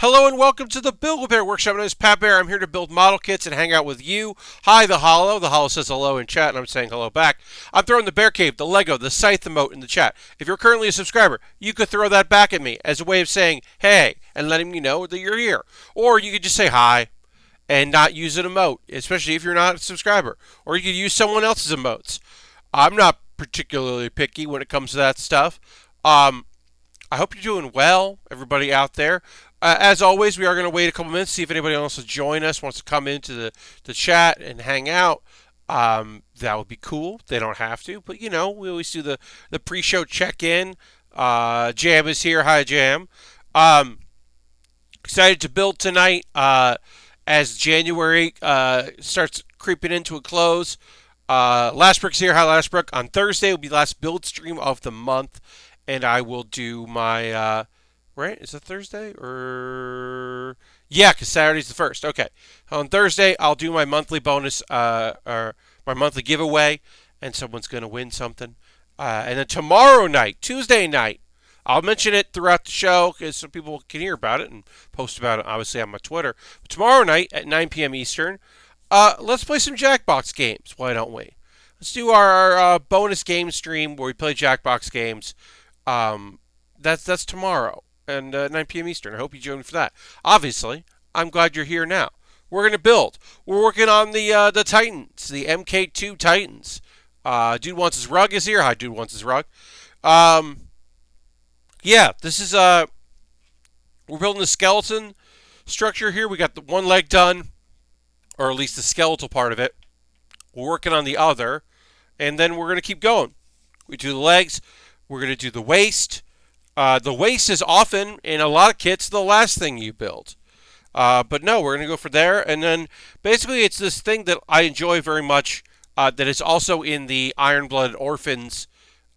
Hello and welcome to the Build with Baer Workshop. My name is Pat Baer. I'm here to build model kits and hang out with you. Hi, the Hollow. The Hollow says hello in chat, and I'm saying hello back. I'm throwing the Bear Cave, the Lego, the Scythe emote in the chat. If you're currently a subscriber, you could throw that back at me as a way of saying hey and letting me know that you're here. Or you could just say hi and not use an emote, especially if you're not a subscriber. Or you could use someone else's emotes. I'm not particularly picky when it comes to that stuff. I hope you're doing well, everybody out there. As always, we are going to wait a couple minutes, see if anybody else will join us, wants to come into the chat and hang out. That would be cool. They don't have to, but we always do the pre-show check-in. Jam is here. Hi, Jam. Excited to build tonight as January starts creeping into a close. Last Brick's here. Hi, Last Brick. On Thursday will be the last build stream of the month. And I will do my, right? Is it Thursday? Yeah, because Saturday's the 1st. Okay. On Thursday, I'll do my monthly bonus, or my monthly giveaway, and someone's going to win something. And then tomorrow night, Tuesday night, I'll mention it throughout the show because some people can hear about it and post about it, obviously, on my Twitter. But tomorrow night at 9 p.m. Eastern, let's play some Jackbox games. Why don't we? Let's do our bonus game stream where we play Jackbox games. That's tomorrow and 9 p.m. Eastern. I hope you join me for that. Obviously, I'm glad you're here now. We're going to build. We're working on the Titans, the MK2 Titans. Dude Wants His Rug is here. Hi, Dude Wants His Rug. Yeah, this is, we're building the skeleton structure here. We got the one leg done, or at least the skeletal part of it. We're working on the other, and then we're going to keep going. We do the legs. We're going to do the waist. The waist is often, in a lot of kits, the last thing you build. But no, we're going to go for there. And then basically it's this thing that I enjoy very much that is also in the Iron-Blooded Orphans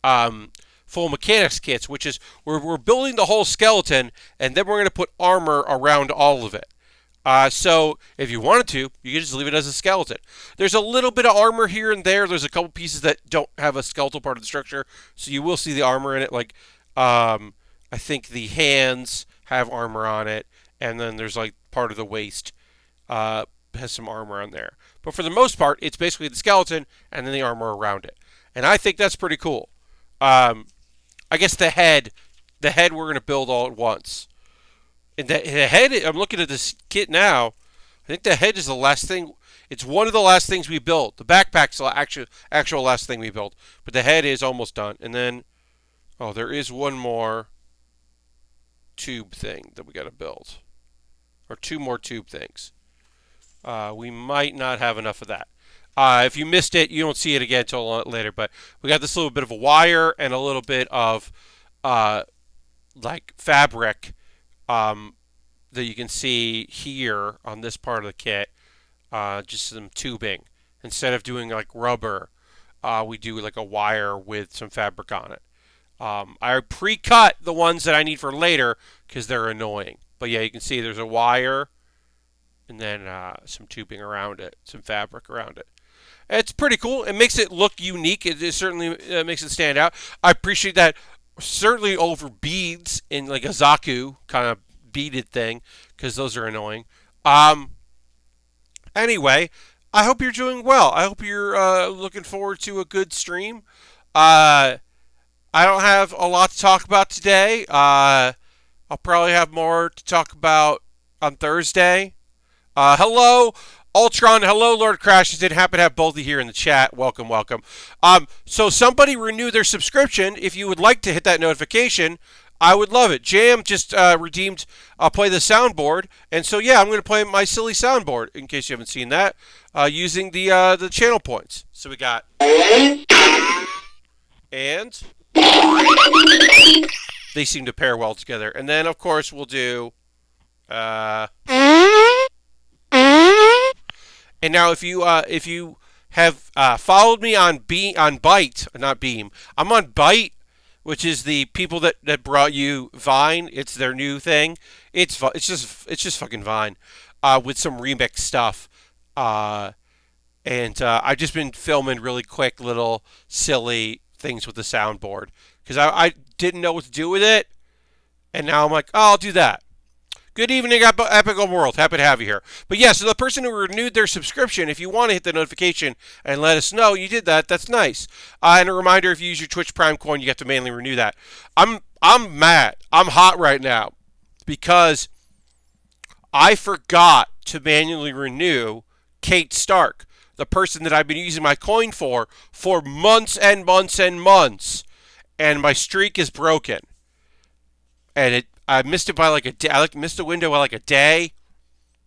full mechanics kits, which is we're building the whole skeleton, and then we're going to put armor around all of it. So if you wanted to, you could just leave it as a skeleton. There's a little bit of armor here and there. There's a couple pieces that don't have a skeletal part of the structure, so you will see the armor in it. Like, I think the hands have armor on it, and then there's like part of the waist has some armor on there. But for the most part, it's basically the skeleton and then the armor around it. And I think that's pretty cool. I guess the head we're going to build all at once. And the head, I'm looking at this kit now. I think the head is the last thing. It's one of the last things we built. The backpack's the actual last thing we built. But the head is almost done. And then, there is one more tube thing that we got to build. Or two more tube things. We might not have enough of that. If you missed it, you don't see it again until later. But we got this little bit of a wire and a little bit of, like, fabric. That you can see here on this part of the kit, just some tubing. Instead of doing like rubber, we do like a wire with some fabric on it. I pre-cut the ones that I need for later because they're annoying. But yeah, you can see there's a wire and then some tubing around it, some fabric around it. It's pretty cool. It makes it look unique. It certainly makes it stand out. I appreciate that. Certainly over beads in like a Zaku kind of beaded thing because those are annoying. Anyway, I hope you're doing well. I hope you're looking forward to a good stream. I don't have a lot to talk about today. I'll probably have more to talk about on Thursday. Hello, Ultron. Hello, Lord Crash. Did happen to have both of you here in the chat. Welcome, welcome. So somebody renew their subscription. If you would like to hit that notification, I would love it. Jam just redeemed play the soundboard. And so, yeah, I'm going to play my silly soundboard, in case you haven't seen that, using the channel points. So we got... And... They seem to pair well together. And then, of course, we'll do... And now, if you have followed me on Byte, not Beam, I'm on Byte, which is the people that brought you Vine. It's their new thing. It's just fucking Vine, with some remix stuff. And I've just been filming really quick little silly things with the soundboard because I didn't know what to do with it, and now I'm like, oh, I'll do that. Good evening, Epic World. Happy to have you here. But yeah, so the person who renewed their subscription, if you want to hit the notification and let us know you did that, that's nice. And a reminder, if you use your Twitch Prime coin, you get to manually renew that. I'm mad. I'm hot right now because I forgot to manually renew Kate Stark, the person that I've been using my coin for months and months and months, and my streak is broken. And I missed it by like a day. I missed the window by like a day,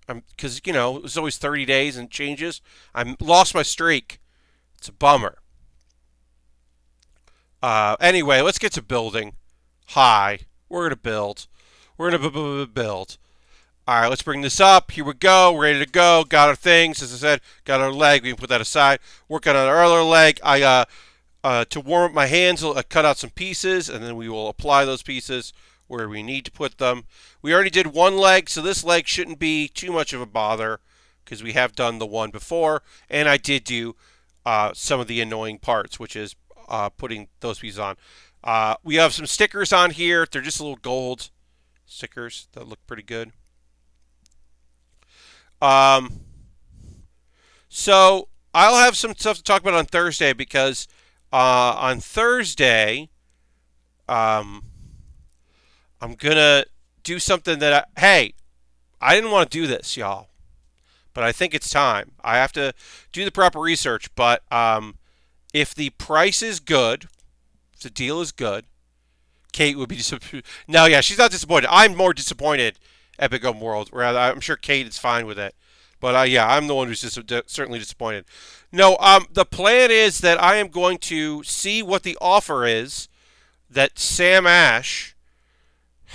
because it was always 30 days and changes. I lost my streak. It's a bummer. Anyway, let's get to building. Hi, we're gonna build. We're gonna build. All right, let's bring this up. Here we go. We're ready to go. Got our things. As I said, got our leg. We can put that aside. Working on our other leg. To warm up my hands, I cut out some pieces, and then we will apply those pieces where we need to put them. We already did one leg, so this leg shouldn't be too much of a bother because we have done the one before, and I did do some of the annoying parts, which is putting those pieces on. We have some stickers on here. They're just little gold stickers that look pretty good. So I'll have some stuff to talk about on Thursday because on Thursday, I'm gonna do something that I didn't want to do this, y'all, but I think it's time. I have to do the proper research, but if the price is good, if the deal is good, Kate would be disappointed. No, yeah, she's not disappointed. I'm more disappointed, Epic Open World. Rather, I'm sure Kate is fine with it. But yeah, I'm the one who's certainly disappointed. No, the plan is that I am going to see what the offer is that Sam Ash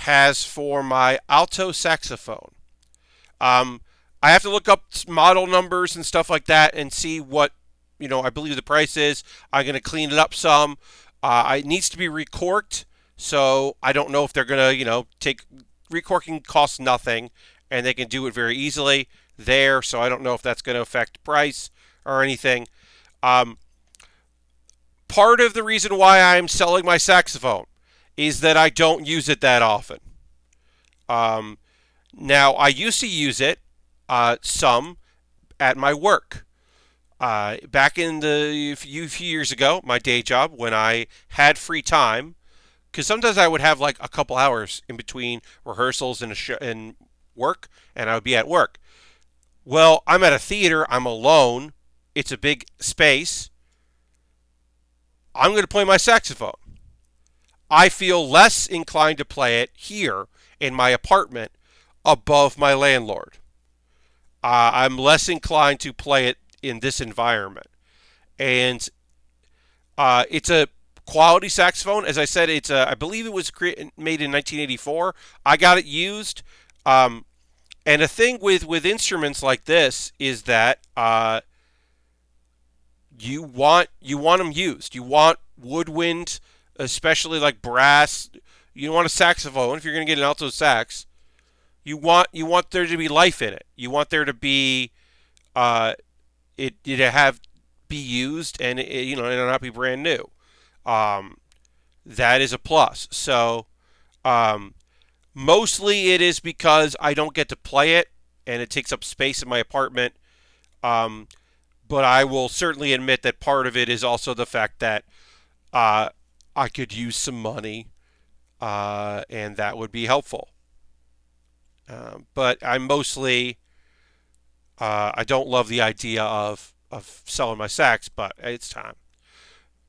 has for my alto saxophone. I have to look up model numbers and stuff like that and see what I believe the price is. I'm going to clean it up some. It needs to be recorked, so I don't know if they're going to take recorking costs nothing, and they can do it very easily there. So I don't know if that's going to affect price or anything. Part of the reason why I'm selling my saxophone is that I don't use it that often. Now, I used to use it some at my work. Back in the few years ago, my day job, when I had free time, because sometimes I would have like a couple hours in between rehearsals and work, and I would be at work. Well, I'm at a theater. I'm alone. It's a big space. I'm going to play my saxophone. I feel less inclined to play it here in my apartment above my landlord. I'm less inclined to play it in this environment. And it's a quality saxophone. As I said, I believe it was made in 1984. I got it used. And the thing with instruments like this is that you want them used. You want woodwind, especially like brass. You want a saxophone if you're going to get an alto sax. You want there to be life in it. You want there to be it be used and it not be brand new. That is a plus. So mostly it is because I don't get to play it and it takes up space in my apartment. But I will certainly admit that part of it is also the fact that I could use some money and that would be helpful. But I mostly I don't love the idea of selling my sax, but it's time.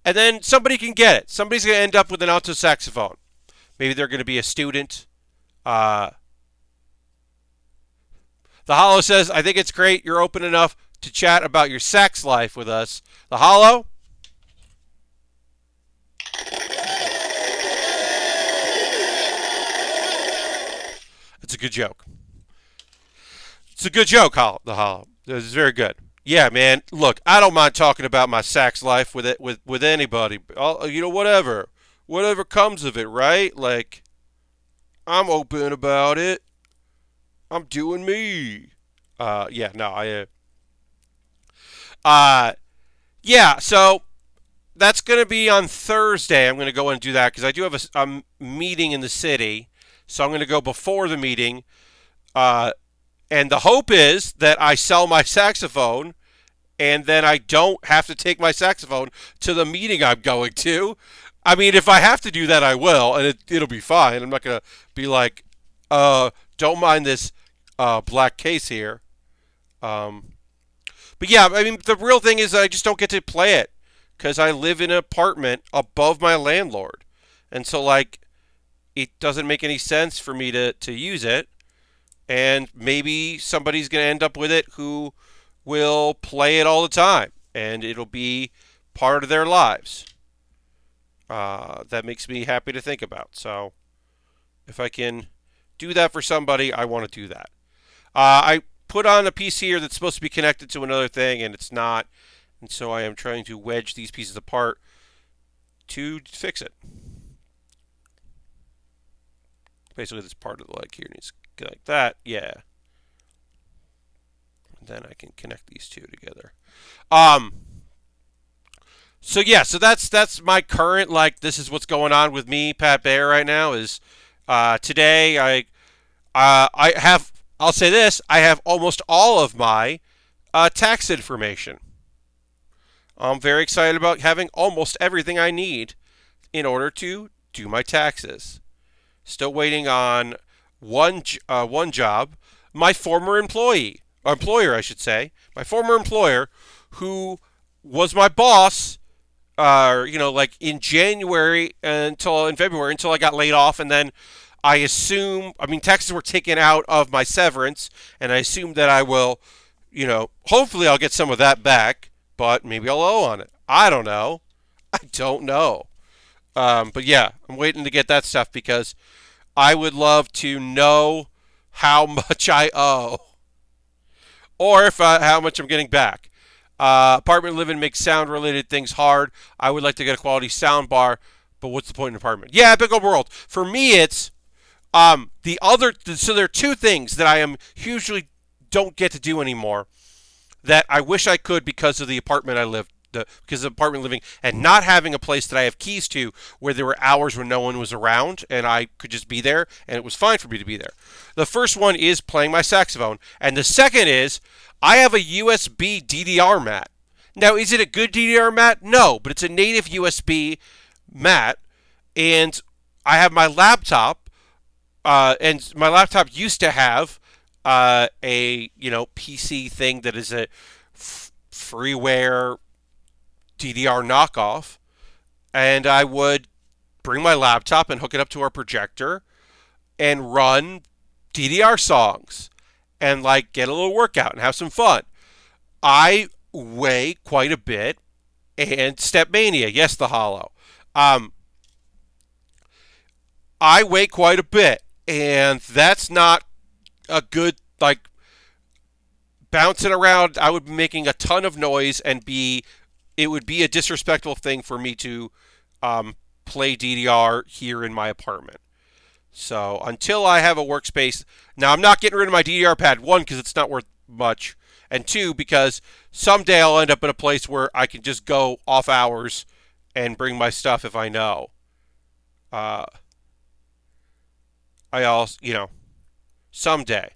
And then somebody can get it. Somebody's going to end up with an alto saxophone. Maybe they're going to be a student. The Hollow says, I think it's great you're open enough to chat about your sax life with us. The Hollow? It's a good joke. It's a good joke, the Hollow. It's very good. Yeah, man. Look, I don't mind talking about my sax life with anybody. Whatever comes of it, right? Like, I'm open about it. I'm doing me. Yeah. So that's gonna be on Thursday. I'm gonna go and do that because I do have a meeting in the city. So I'm gonna go before the meeting. Uh, and the hope is that I sell my saxophone and then I don't have to take my saxophone to the meeting I'm going to. I mean, if I have to do that, I will, and it'll be fine. I'm not going to be like, don't mind this black case here. Um, but yeah, I mean, the real thing is I just don't get to play it because I live in an apartment above my landlord. And so, like, it doesn't make any sense for me to use it. And maybe somebody's going to end up with it who will play it all the time. And it'll be part of their lives. That makes me happy to think about. So, if I can do that for somebody, I want to do that. I put on a piece here that's supposed to be connected to another thing, and it's not. And so I am trying to wedge these pieces apart to fix it. Basically, this part of the leg here needs to go like that. Yeah. And then I can connect these two together. So yeah, so that's my current, like, this is what's going on with me, Pat Baer, right now. Is today I have, I'll say this, I have almost all of my tax information. I'm very excited about having almost everything I need in order to do my taxes. Still waiting on one job. My former employer, I should say, my former employer, who was my boss, like in January in February until I got laid off, and then taxes were taken out of my severance, and I assume that I will, hopefully I'll get some of that back, but maybe I'll owe on it. I don't know. But yeah, I'm waiting to get that stuff because I would love to know how much I owe or how much I'm getting back. Apartment living makes sound-related things hard. I would like to get a quality sound bar, but what's the point in an apartment? Yeah, big old world. For me, it's so there are two things that I am hugely don't get to do anymore that I wish I could because of the apartment I lived. Because of apartment living and not having a place that I have keys to where there were hours when no one was around and I could just be there and it was fine for me to be there. The first one is playing my saxophone, and the second is I have a USB DDR mat. Now, is it a good DDR mat? No, but it's a native USB mat, and I have my laptop, and my laptop used to have a PC thing that is a freeware DDR knockoff, and I would bring my laptop and hook it up to our projector and run DDR songs and like get a little workout and have some fun. I weigh quite a bit, and Stepmania, yes, the hollow. I weigh quite a bit, and that's not a good, like, bouncing around. I would be making a ton of noise and it would be a disrespectful thing for me to play DDR here in my apartment. So until I have a workspace, now I'm not getting rid of my DDR pad, one, because it's not worth much, and two, because someday I'll end up in a place where I can just go off hours and bring my stuff if I know. I also, someday.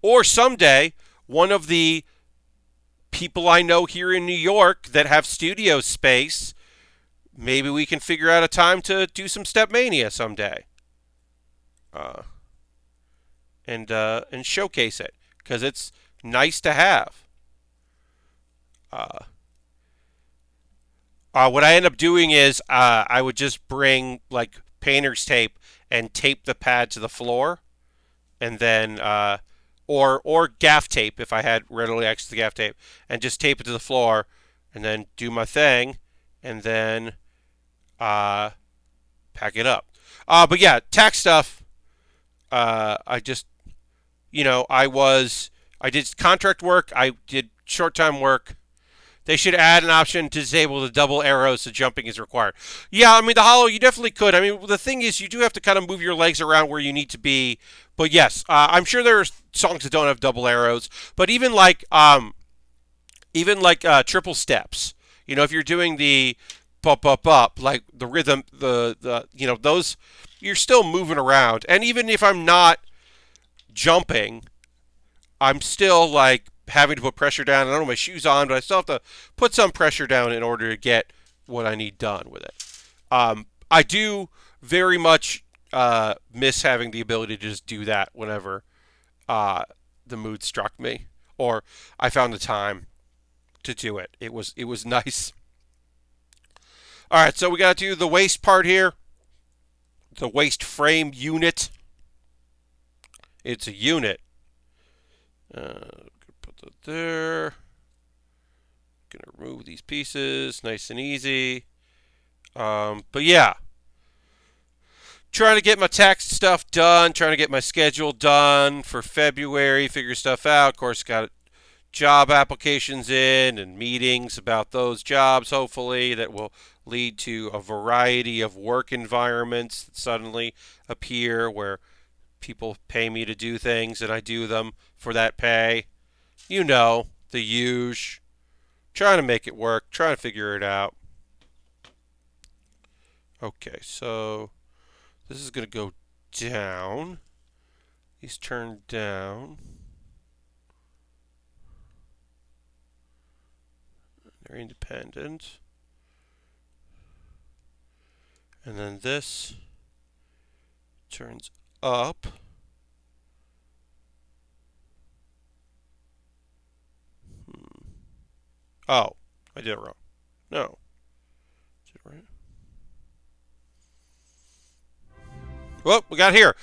Or someday, one of the people I know here in New York that have studio space, maybe we can figure out a time to do some Stepmania someday. And showcase it, because it's nice to have. What I end up doing is I would just bring like painter's tape and tape the pad to the floor, and then or gaff tape if I had readily access to gaff tape, and just tape it to the floor, and then do my thing, and then pack it up. But yeah, tax stuff. I just, I did contract work. I did short-time work. They should add an option to disable the double arrows so jumping is required. Yeah, I mean, the hollow, you definitely could. I mean, the thing is, you do have to kind of move your legs around where you need to be. But yes, I'm sure there are songs that don't have double arrows. But even like triple steps, if you're doing the up, like the rhythm, the those, you're still moving around. And even if I'm not jumping, I'm still like having to put pressure down. I don't have my shoes on, but I still have to put some pressure down in order to get what I need done with it. I do very much miss having the ability to just do that whenever the mood struck me or I found the time to do it. It was nice. All right, so we got to do the waist part here. The waist frame unit. It's a unit. Put that there. Gonna remove these pieces, nice and easy. But yeah, trying to get my tax stuff done, trying to get my schedule done for February, figure stuff out. Of course, got job applications in and meetings about those jobs, hopefully, that will lead to a variety of work environments that suddenly appear where people pay me to do things and I do them for that pay. You know, the huge. Trying to make it work, trying to figure it out. Okay, so this is going to go down. These turn down. They're independent. And then this turns up. Oh, I did it wrong. No. Is it right? Well, we got here.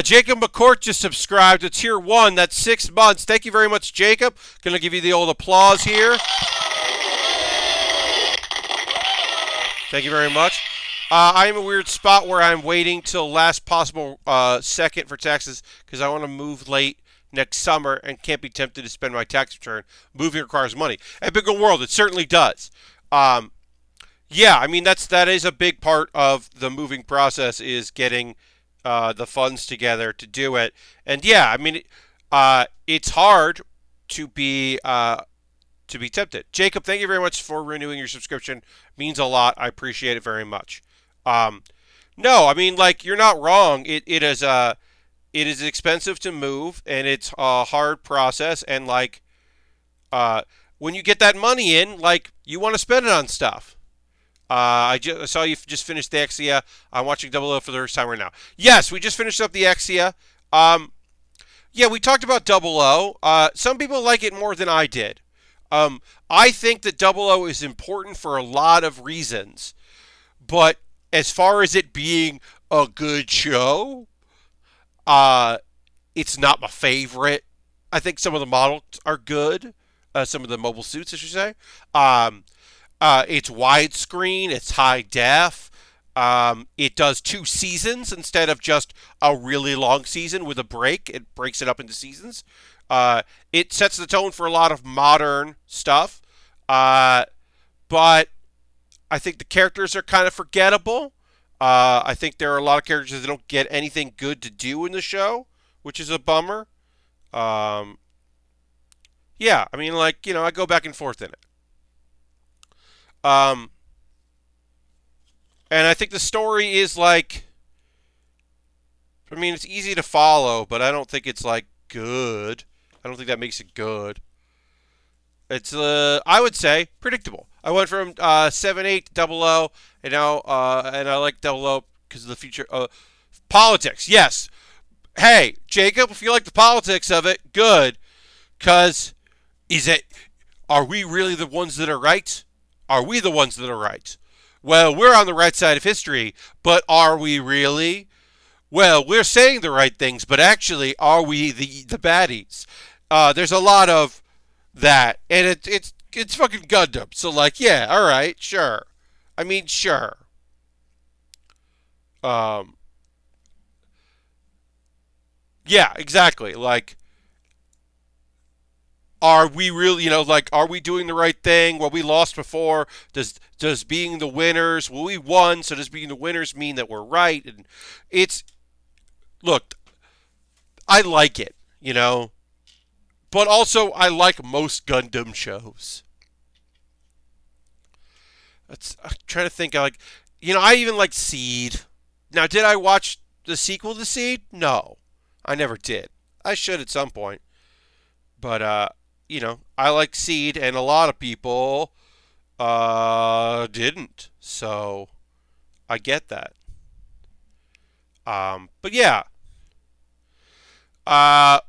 Jacob McCourt just subscribed to Tier 1. That's 6 months. Thank you very much, Jacob. Going to give you the old applause here. Thank you very much. I'm in a weird spot where I'm waiting till last possible second for taxes because I want to move late next summer and can't be tempted to spend my tax return. Moving requires money. At Big Old World, it certainly does. Yeah, I mean that is a big part of the moving process is getting the funds together to do it. And yeah, I mean it's hard to be tempted. Jacob, thank you very much for renewing your subscription. Means a lot. I appreciate it very much. No, I mean like you're not wrong. It is expensive to move and it's a hard process and like when you get that money in, like you want to spend it on stuff. I saw you just finished the Exia. I'm watching Double O for the first time right now. Yes, we just finished up the Exia. Yeah, we talked about Double O. Some people like it more than I did. I think that Double O is important for a lot of reasons. But as far as it being a good show, it's not my favorite. I think some of the models are good. Some of the mobile suits, I should say. It's widescreen. It's high def. It does 2 seasons instead of just a really long season with a break. It breaks it up into seasons. It sets the tone for a lot of modern stuff. But I think the characters are kind of forgettable. I think there are a lot of characters that don't get anything good to do in the show, which is a bummer. Yeah, I mean, like, I go back and forth in it. And I think the story is like, I mean, it's easy to follow, but I don't think it's like good. I don't think that makes it good. It's, I would say, predictable. I went from 7-8 to Double O, and now, and I like Double O because of the future. Politics, yes. Hey, Jacob, if you like the politics of it, good. Because, are we really the ones that are right? Are we the ones that are right? Well, we're on the right side of history, but are we really? Well, we're saying the right things, but actually, are we the baddies? There's a lot of that, and it's fucking Gundam. So, like, yeah, all right, sure. I mean, sure. Yeah, exactly. Like, are we really, like, are we doing the right thing? Well, we lost before. Does being the winners? Well, we won, so does being the winners mean that we're right? And look, I like it, but also I like most Gundam shows. I'm trying to think. I even like Seed. Now, did I watch the sequel to Seed? No, I never did. I should at some point. But I like Seed, and a lot of people didn't. So I get that. But yeah, uh,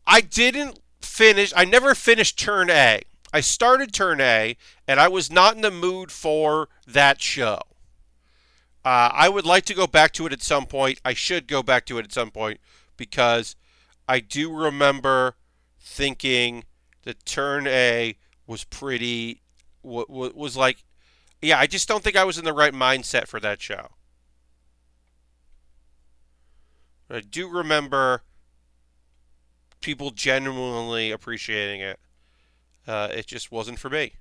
I didn't finish. I never finished Turn A. I started Turn A, and I was not in the mood for that show. I would like to go back to it at some point. I should go back to it at some point because I do remember thinking that Turn A was pretty was like, yeah, I just don't think I was in the right mindset for that show. I do remember people genuinely appreciating it. It just wasn't for me.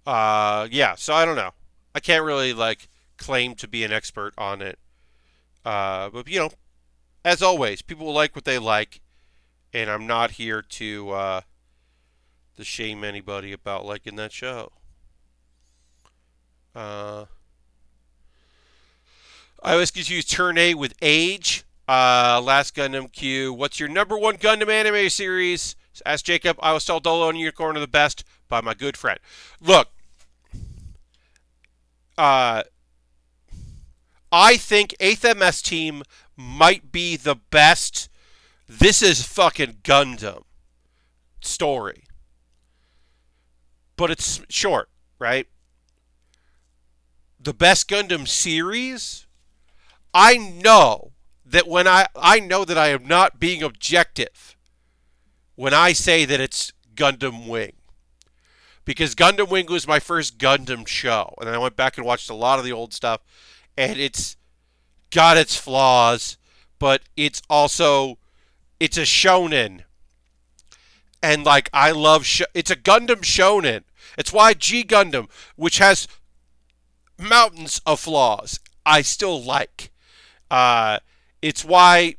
Yeah, so I don't know. I can't really like claim to be an expert on it. But as always, people like what they like, and I'm not here to shame anybody about liking that show. Uh, I always confuse Turn A with Age. Last Gundam Q. What's your number one Gundam anime series? Ask Jacob. I was told Dolo and Unicorn are the best by my good friend. Look, uh, I think 8th MS Team might be the best. This is fucking Gundam story. But it's short, right? The best Gundam series? I know that when I know that I am not being objective when I say that it's Gundam Wing. Because Gundam Wing was my first Gundam show. And I went back and watched a lot of the old stuff. And it's got its flaws, but it's a shonen. And like I love it's a Gundam shonen. It's why G Gundam, which has mountains of flaws, I still like. It's why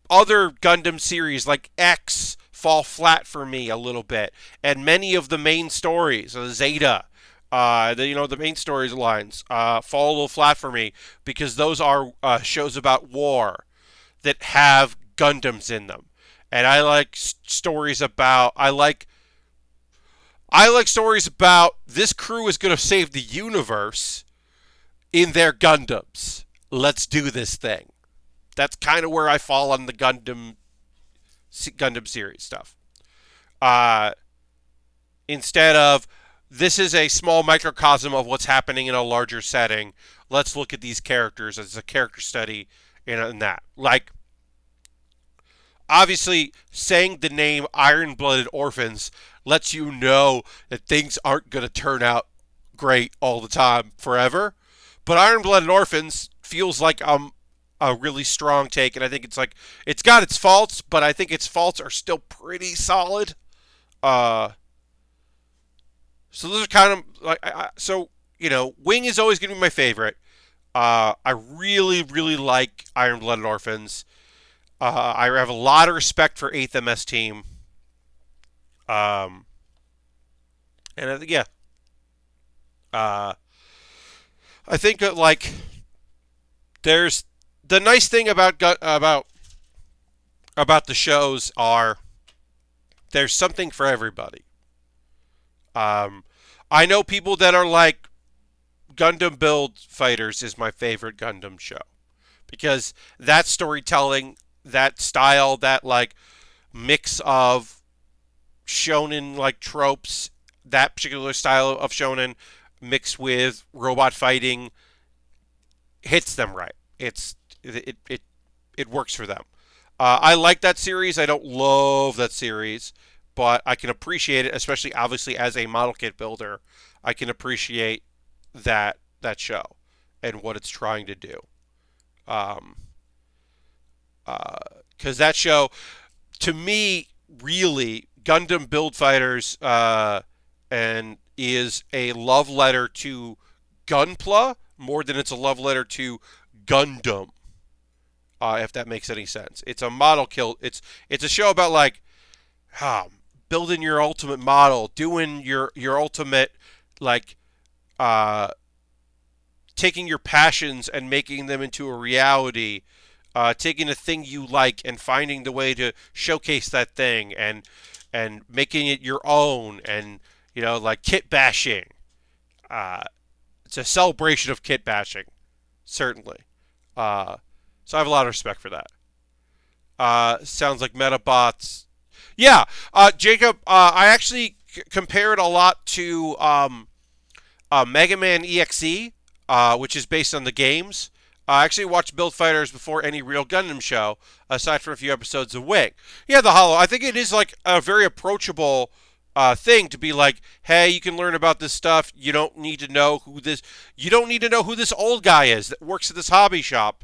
other Gundam series like X fall flat for me a little bit, and many of the main stories, Zeta, the main stories lines fall a little flat for me because those are shows about war that have Gundams in them, and I like stories about stories about this crew is going to save the universe in their Gundams. Let's do this thing. That's kind of where I fall on the Gundam series stuff. Uh, Instead of this is a small microcosm of what's happening in a larger setting. Let's look at these characters as a character study in that. Like, obviously, saying the name Iron-Blooded Orphans lets you know that things aren't going to turn out great all the time forever. But Iron-Blooded Orphans feels like a really strong take, and I think it's got its faults, but I think its faults are still pretty solid. So those are kind of like Wing is always going to be my favorite. I really really like Iron-Blooded Orphans. I have a lot of respect for 8th MS Team. And I think yeah. I think that there's the nice thing about the shows are there's something for everybody. I know people that are like Gundam Build Fighters is my favorite Gundam show because that storytelling, that style, that like mix of shonen like tropes, that particular style of shonen mixed with robot fighting hits them right. It works for them. I like that series. I don't love that series, but I can appreciate it, especially obviously as a model kit builder. I can appreciate that show and what it's trying to do. Because that show, to me, really Gundam Build Fighters and is a love letter to Gunpla more than it's a love letter to Gundam. If that makes any sense, it's a model kill. It's a show about like building your ultimate model, doing your ultimate like uh, taking your passions and making them into a reality, taking a thing you like and finding the way to showcase that thing and making it your own, and like kit bashing. Uh, it's a celebration of kit bashing, certainly. Uh, so I have a lot of respect for that. Sounds like Metabots. Yeah, Jacob. I actually compared a lot to Mega Man EXE, which is based on the games. I actually watched Build Fighters before any real Gundam show, aside from a few episodes of Wing. Yeah, the Hollow. I think it is like a very approachable thing to be like, hey, you can learn about this stuff. You don't need to know who this. You don't need to know who this old guy is that works at this hobby shop.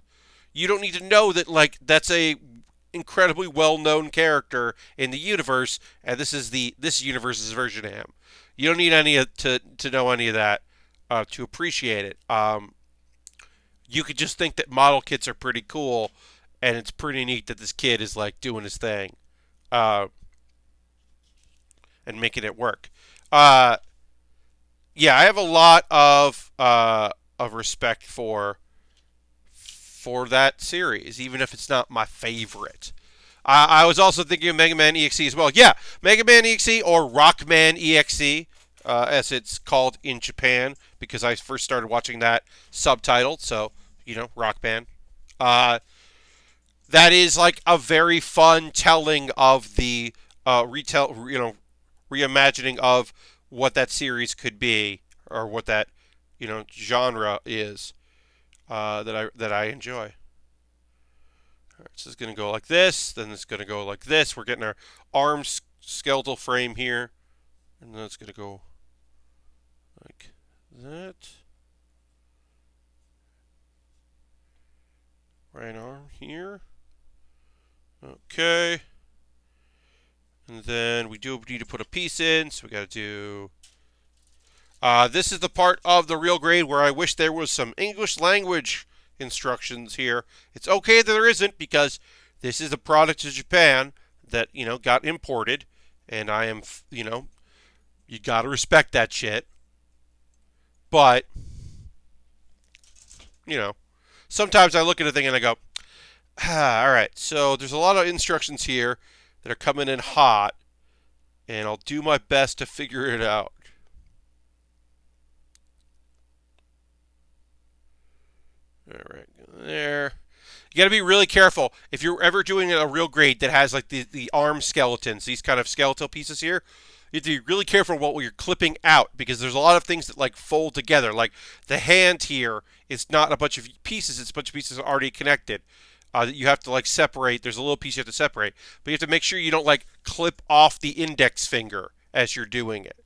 You don't need to know that like that's a incredibly well-known character in the universe, and this universe's version of him. You don't need to know any of that to appreciate it. You could just think that model kits are pretty cool, and it's pretty neat that this kid is like doing his thing, uh, and making it work. Uh, yeah, I have a lot of respect for that series, even if it's not my favorite. I was also thinking of Mega Man EXE as well. Yeah, Mega Man EXE or Rockman EXE, as it's called in Japan, because I first started watching that subtitled. So Rock Band. That is like a very fun telling of the reimagining of what that series could be, or what that genre is, that I enjoy. All right, so it's going to go like this, then it's going to go like this. We're getting our arm skeletal frame here, and then it's going to go like that. Right arm here. Okay. And then we do need to put a piece in, so we got to do... this is the part of the real grade where I wish there was some English language instructions here. It's okay that there isn't, because this is a product of Japan that, got imported, and I am, you got to respect that shit. But, sometimes I look at a thing and I go, all right, so there's a lot of instructions here that are coming in hot, and I'll do my best to figure it out. All right, there. You got to be really careful if you're ever doing a real grade that has like the arm skeletons, these kind of skeletal pieces here. You have to be really careful what you're clipping out, because there's a lot of things that like fold together. Like the hand here is not a bunch of pieces; it's a bunch of pieces already connected. That you have to like separate. There's a little piece you have to separate, but you have to make sure you don't like clip off the index finger as you're doing it.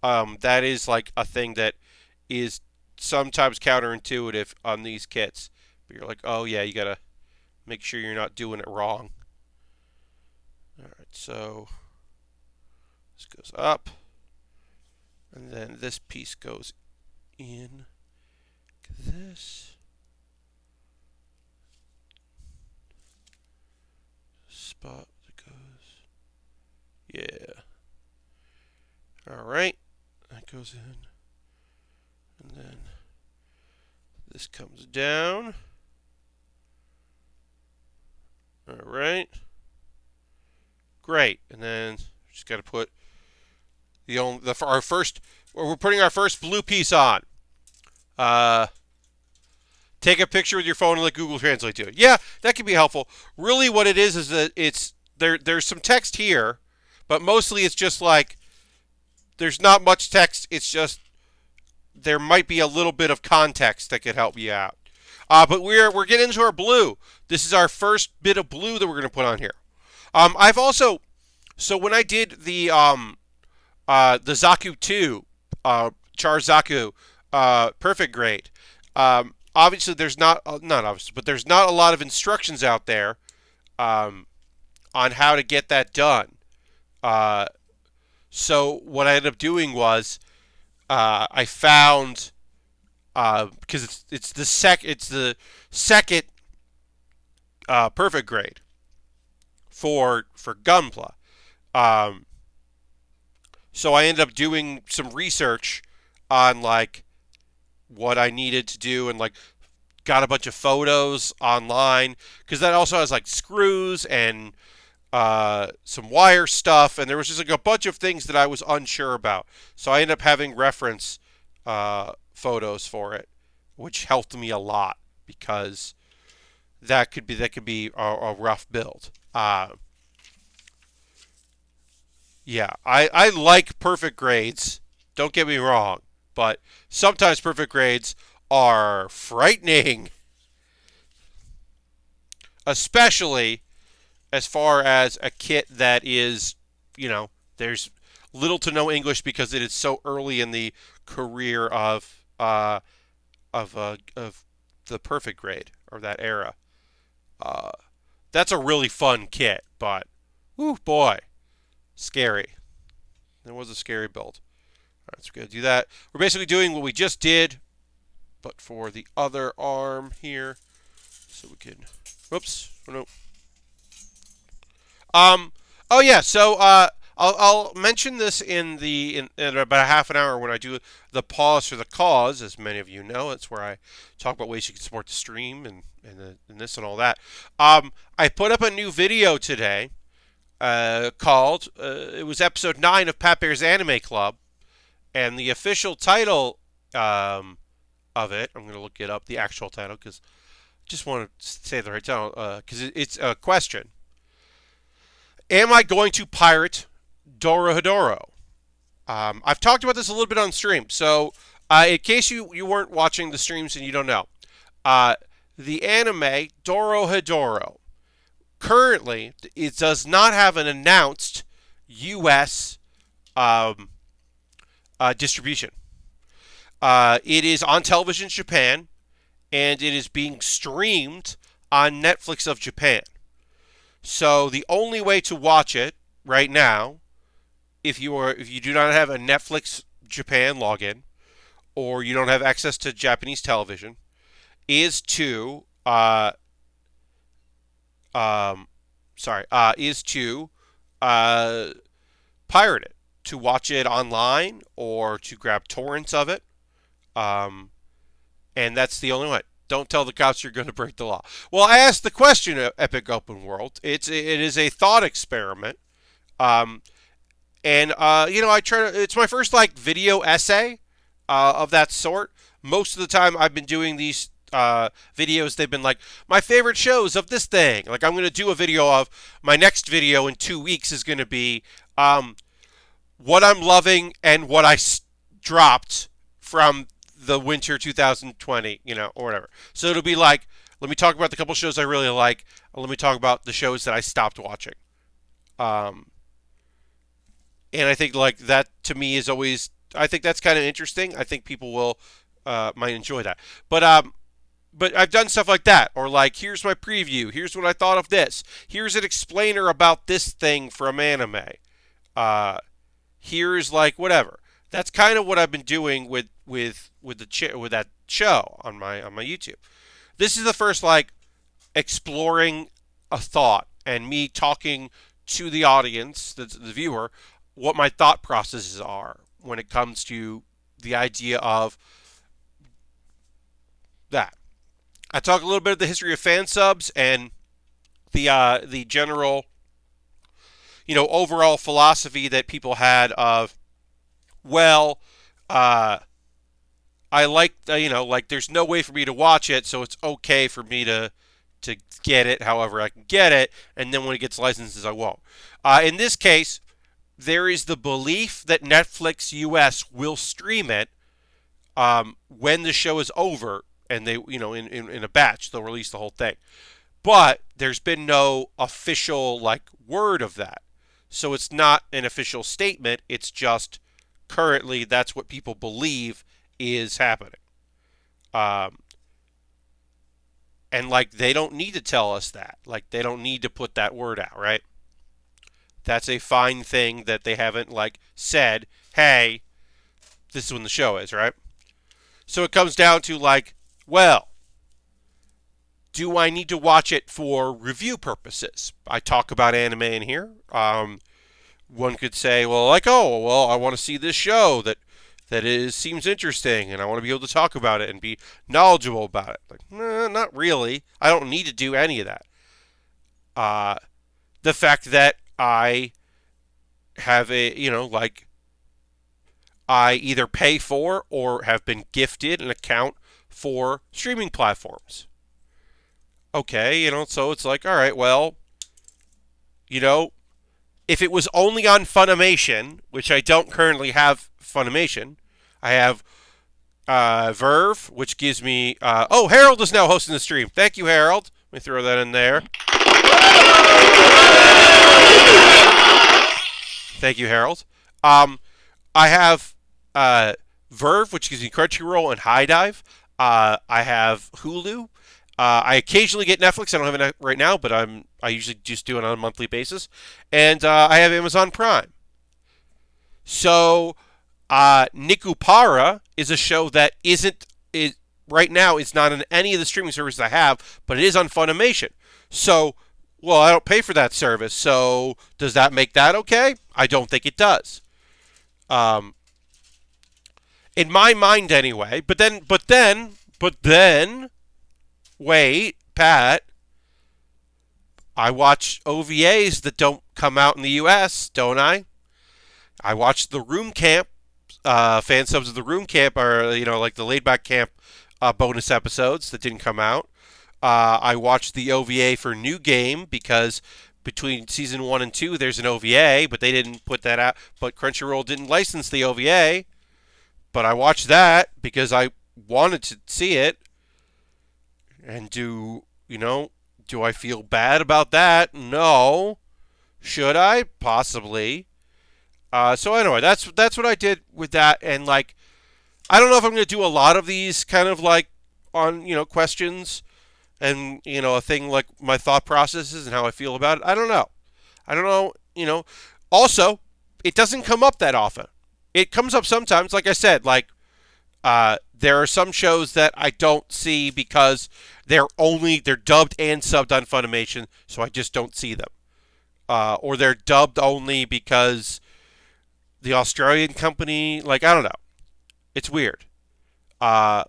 That is like a thing that is sometimes counterintuitive on these kits. But you're like, oh yeah, you gotta make sure you're not doing it wrong. All right, so this goes up, and then this piece goes in this. Spot that goes, yeah. All right, that goes in, and then this comes down. All right, great, and then just got to put our first. We're putting our first blue piece on. Take a picture with your phone and let Google Translate to it. Yeah, that can be helpful. Really, what it is that it's there's some text here, but mostly it's just like there's not much text. It's just there might be a little bit of context that could help you out. But we're getting into our blue. This is our first bit of blue that we're going to put on here. I've also, so when I did the Zaku 2, Char Zaku, perfect grade. Obviously, there's not obviously, but there's not a lot of instructions out there on how to get that done. So what I ended up doing was I found, because it's the second perfect grade for Gunpla. So I ended up doing some research on like what I needed to do, and like got a bunch of photos online, because that also has like screws and some wire stuff, and there was just like a bunch of things that I was unsure about. So I ended up having reference photos for it, which helped me a lot, because that could be a rough build. Yeah, I like perfect grades. Don't get me wrong, but sometimes perfect grades are frightening, especially as far as a kit that is, there's little to no English because it is so early in the career of the perfect grade, or that era. Uh, that's a really fun kit, but, whoo boy, scary. It was a scary build. All right, so we're gonna do that. We're basically doing what we just did, but for the other arm here, so we can. Whoops. Oh, no. Oh yeah. So I'll mention this in about half an hour when I do the pause for the cause. As many of you know, it's where I talk about ways you can support the stream and this and all that. I put up a new video today called it was episode 9 of Pat Bear's Anime Club, and the official title of it. I'm gonna look it up, the actual title, because I just want to say the right title, because it's a question. Am I going to pirate Dorohedoro? I've talked about this a little bit on stream, so in case you weren't watching the streams and you don't know, the anime Dorohedoro currently it does not have an announced U.S. Distribution. It is on television in Japan, and it is being streamed on Netflix of Japan. So the only way to watch it right now, if you do not have a Netflix Japan login, or you don't have access to Japanese television, is to pirate it, to watch it online or to grab torrents of it, and that's the only way. Don't tell the cops you're going to break the law. Well, I asked the question at Epic Open World. It is a thought experiment, and I try to. It's my first video essay of that sort. Most of the time, I've been doing these videos. They've been like my favorite shows of this thing. Like I'm going to do a video of my next video in 2 weeks is going to be what I'm loving and what I dropped from the winter 2020, or whatever. So it'll be like, let me talk about the couple shows I really like, and let me talk about the shows that I stopped watching. And I think that to me is always, I think that's kind of interesting. I think people will might enjoy that. But I've done stuff like that, or here's my preview. Here's what I thought of this. Here's an explainer about this thing from anime. Here's whatever. That's kind of what I've been doing with that show on my YouTube. This is the first exploring a thought and me talking to the audience, the viewer, what my thought processes are when it comes to the idea of that. I talk a little bit of the history of fan subs and the general, overall philosophy that people had of, well, I like, there's no way for me to watch it, so it's okay for me to get it however I can get it, and then when it gets licenses, I won't. In this case, there is the belief that Netflix US will stream it when the show is over, and they, in a batch, they'll release the whole thing. But there's been no official word of that, so it's not an official statement. It's just currently that's what people believe is happening. And they don't need to tell us that. They don't need to put that word out, right? That's a fine thing that they haven't said, hey, this is when the show is, right? So it comes down to well, do I need to watch it for review purposes? I talk about anime in here. One could say, well, I want to see this show that that seems interesting, and I want to be able to talk about it and be knowledgeable about it. Like, nah, not really. I don't need to do any of that. Uh, the fact that I have I either pay for or have been gifted an account for streaming platforms. Okay, so it's like, all right, well, if it was only on Funimation, which I don't currently have Funimation, I have Verve, which gives me. Harold is now hosting the stream. Thank you, Harold. Let me throw that in there. Thank you, Harold. I have Verve, which gives me Crunchyroll and High Dive. I have Hulu. I occasionally get Netflix. I don't have it right now, but I usually just do it on a monthly basis. And I have Amazon Prime. So, Nikupara is a show that right now it's not on any of the streaming services I have, but it is on Funimation. So, well, I don't pay for that service. So, does that make that okay? I don't think it does. In my mind, anyway. But then. Wait, Pat. I watch OVAs that don't come out in the U.S., don't I? I watch the Room Camp, fan subs of the Room Camp, or, like the Laid Back Camp bonus episodes that didn't come out. I watched the OVA for New Game because between season 1 and 2 there's an OVA, but they didn't put that out. But Crunchyroll didn't license the OVA. But I watched that because I wanted to see it. And do I feel bad about that? No. Should I? Possibly. So anyway, that's what I did with that. And I don't know if I'm going to do a lot of these kind of on, questions and, a thing like my thought processes and how I feel about it. I don't know. Also, it doesn't come up that often. It comes up sometimes, like I said, there are some shows that I don't see because they're dubbed and subbed on Funimation, so I just don't see them. Or they're dubbed only because the Australian company, I don't know. It's weird. I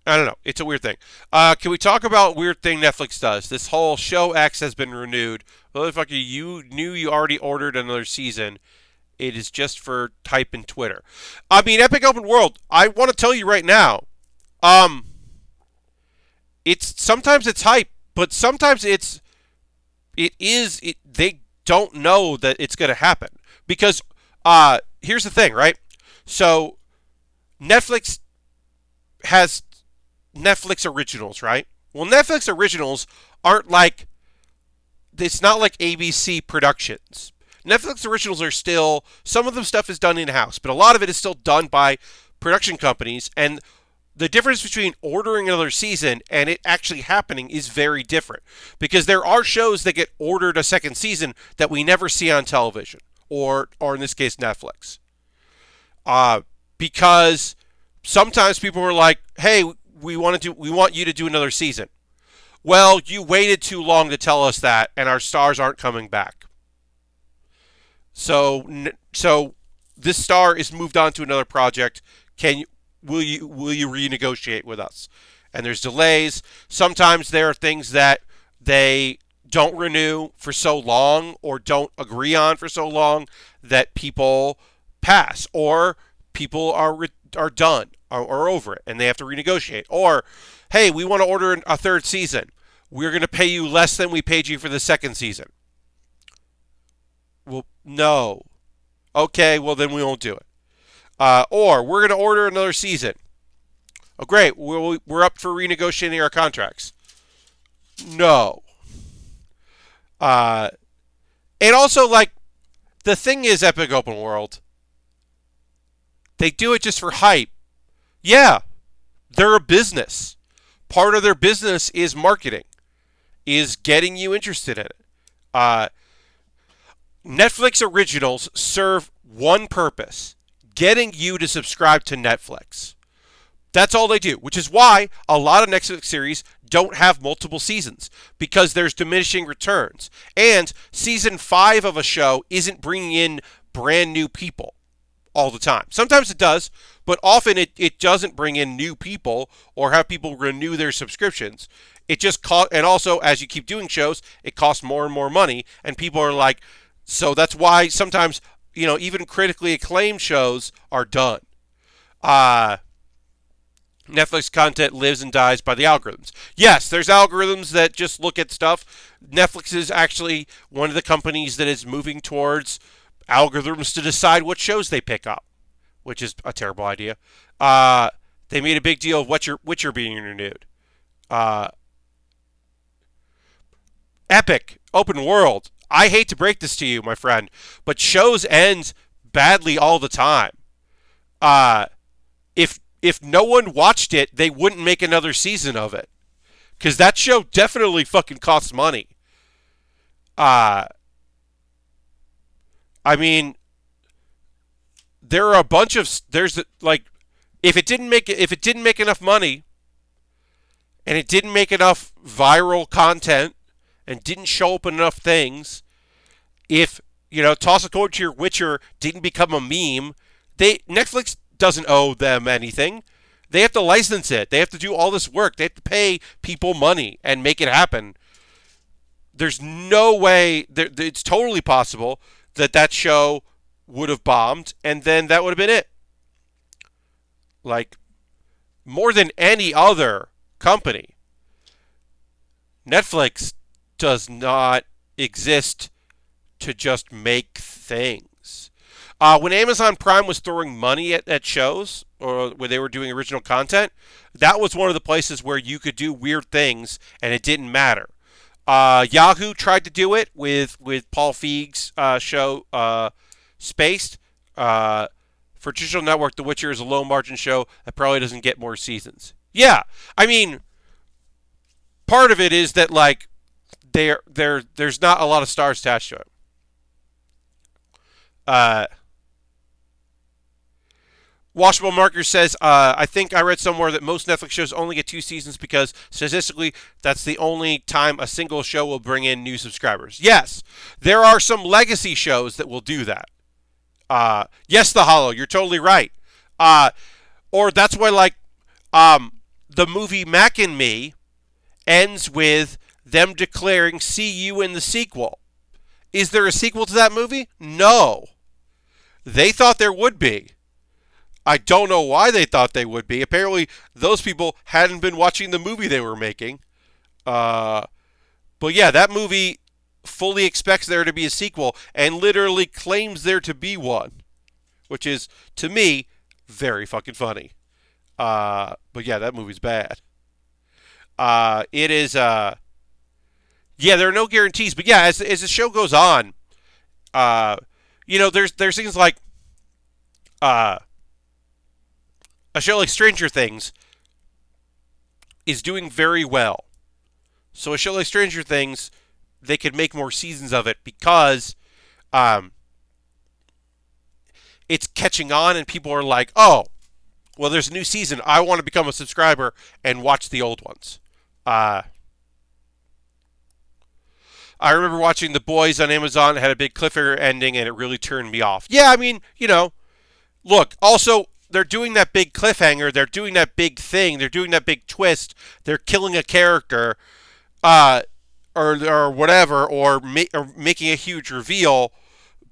don't know. It's a weird thing. Can we talk about weird thing Netflix does? This whole Show X has been renewed. Motherfucker, you knew you already ordered another season. It is just for type in Twitter. I mean, Epic Open World, I want to tell you right now, sometimes it's hype, but sometimes they don't know that it's going to happen. Because, here's the thing, right? So, Netflix has Netflix originals, right? Well, Netflix originals aren't it's not like ABC Productions. Netflix originals are still, some of the stuff is done in-house, but a lot of it is still done by production companies, and the difference between ordering another season and it actually happening is very different. Because there are shows that get ordered a second season that we never see on television, or in this case, Netflix. Because sometimes people are like, hey, we want you to do another season. Well, you waited too long to tell us that, and our stars aren't coming back. So this star is moved on to another project. Will you renegotiate with us? And there's delays. Sometimes there are things that they don't renew for so long or don't agree on for so long that people pass, or people are done or over it and they have to renegotiate. Or, hey, we want to order a third season. We're going to pay you less than we paid you for the second season. Well, no. Okay, well then we won't do it. Or we're going to order another season. Oh, great. We're up for renegotiating our contracts. No. And also, the thing is, Epic Open World, they do it just for hype. Yeah, they're a business. Part of their business is marketing, is getting you interested in it. Netflix originals serve one purpose: getting you to subscribe to Netflix. That's all they do, which is why a lot of Netflix series don't have multiple seasons because there's diminishing returns. And season 5 of a show isn't bringing in brand new people all the time. Sometimes it does, but often it doesn't bring in new people or have people renew their subscriptions. It just costs, and also as you keep doing shows, it costs more and more money, and people are like, so that's why sometimes, even critically acclaimed shows are done. Netflix content lives and dies by the algorithms. Yes, there's algorithms that just look at stuff. Netflix is actually one of the companies that is moving towards algorithms to decide what shows they pick up, which is a terrible idea. They made a big deal of Witcher being renewed. Epic, open world. I hate to break this to you, my friend, but shows end badly all the time. If no one watched it, they wouldn't make another season of it. Because that show definitely fucking costs money. I mean, there are a bunch of if it didn't make enough money, and it didn't make enough viral content, and didn't show up in enough things, if Toss a Coin to Your Witcher didn't become a meme, Netflix doesn't owe them anything. They have to license it. They have to do all this work. They have to pay people money and make it happen. There's no way. It's totally possible that show would have bombed, and then that would have been it. Like, more than any other company, Netflix does not exist to just make things. When Amazon Prime was throwing money at shows, or when they were doing original content, that was one of the places where you could do weird things, and it didn't matter. Yahoo tried to do it with Paul Feig's show, Spaced. For Digital Network, The Witcher is a low-margin show that probably doesn't get more seasons. Yeah, I mean, part of it is that, there's not a lot of stars attached to it. Washable Marker says, I think I read somewhere that most Netflix shows only get 2 seasons because statistically that's the only time a single show will bring in new subscribers. Yes, there are some legacy shows that will do that. Yes, The Hollow, you're totally right. Or that's why, the movie Mac and Me ends with them declaring, see you in the sequel. Is there a sequel to that movie? No. They thought there would be. I don't know why they thought they would be. Apparently, those people hadn't been watching the movie they were making. But yeah, that movie fully expects there to be a sequel and literally claims there to be one, which is, to me, very fucking funny. But yeah, that movie's bad. It is, yeah, there are no guarantees, but yeah, as the show goes on, there's things like, a show like Stranger Things is doing very well. So a show like Stranger Things, they could make more seasons of it because it's catching on and people are like, oh, well, there's a new season. I want to become a subscriber and watch the old ones. I remember watching The Boys on Amazon. It had a big cliffhanger ending and it really turned me off. Yeah, I mean, look, also, they're doing that big cliffhanger. They're doing that big thing. They're doing that big twist. They're killing a character, or whatever, or making a huge reveal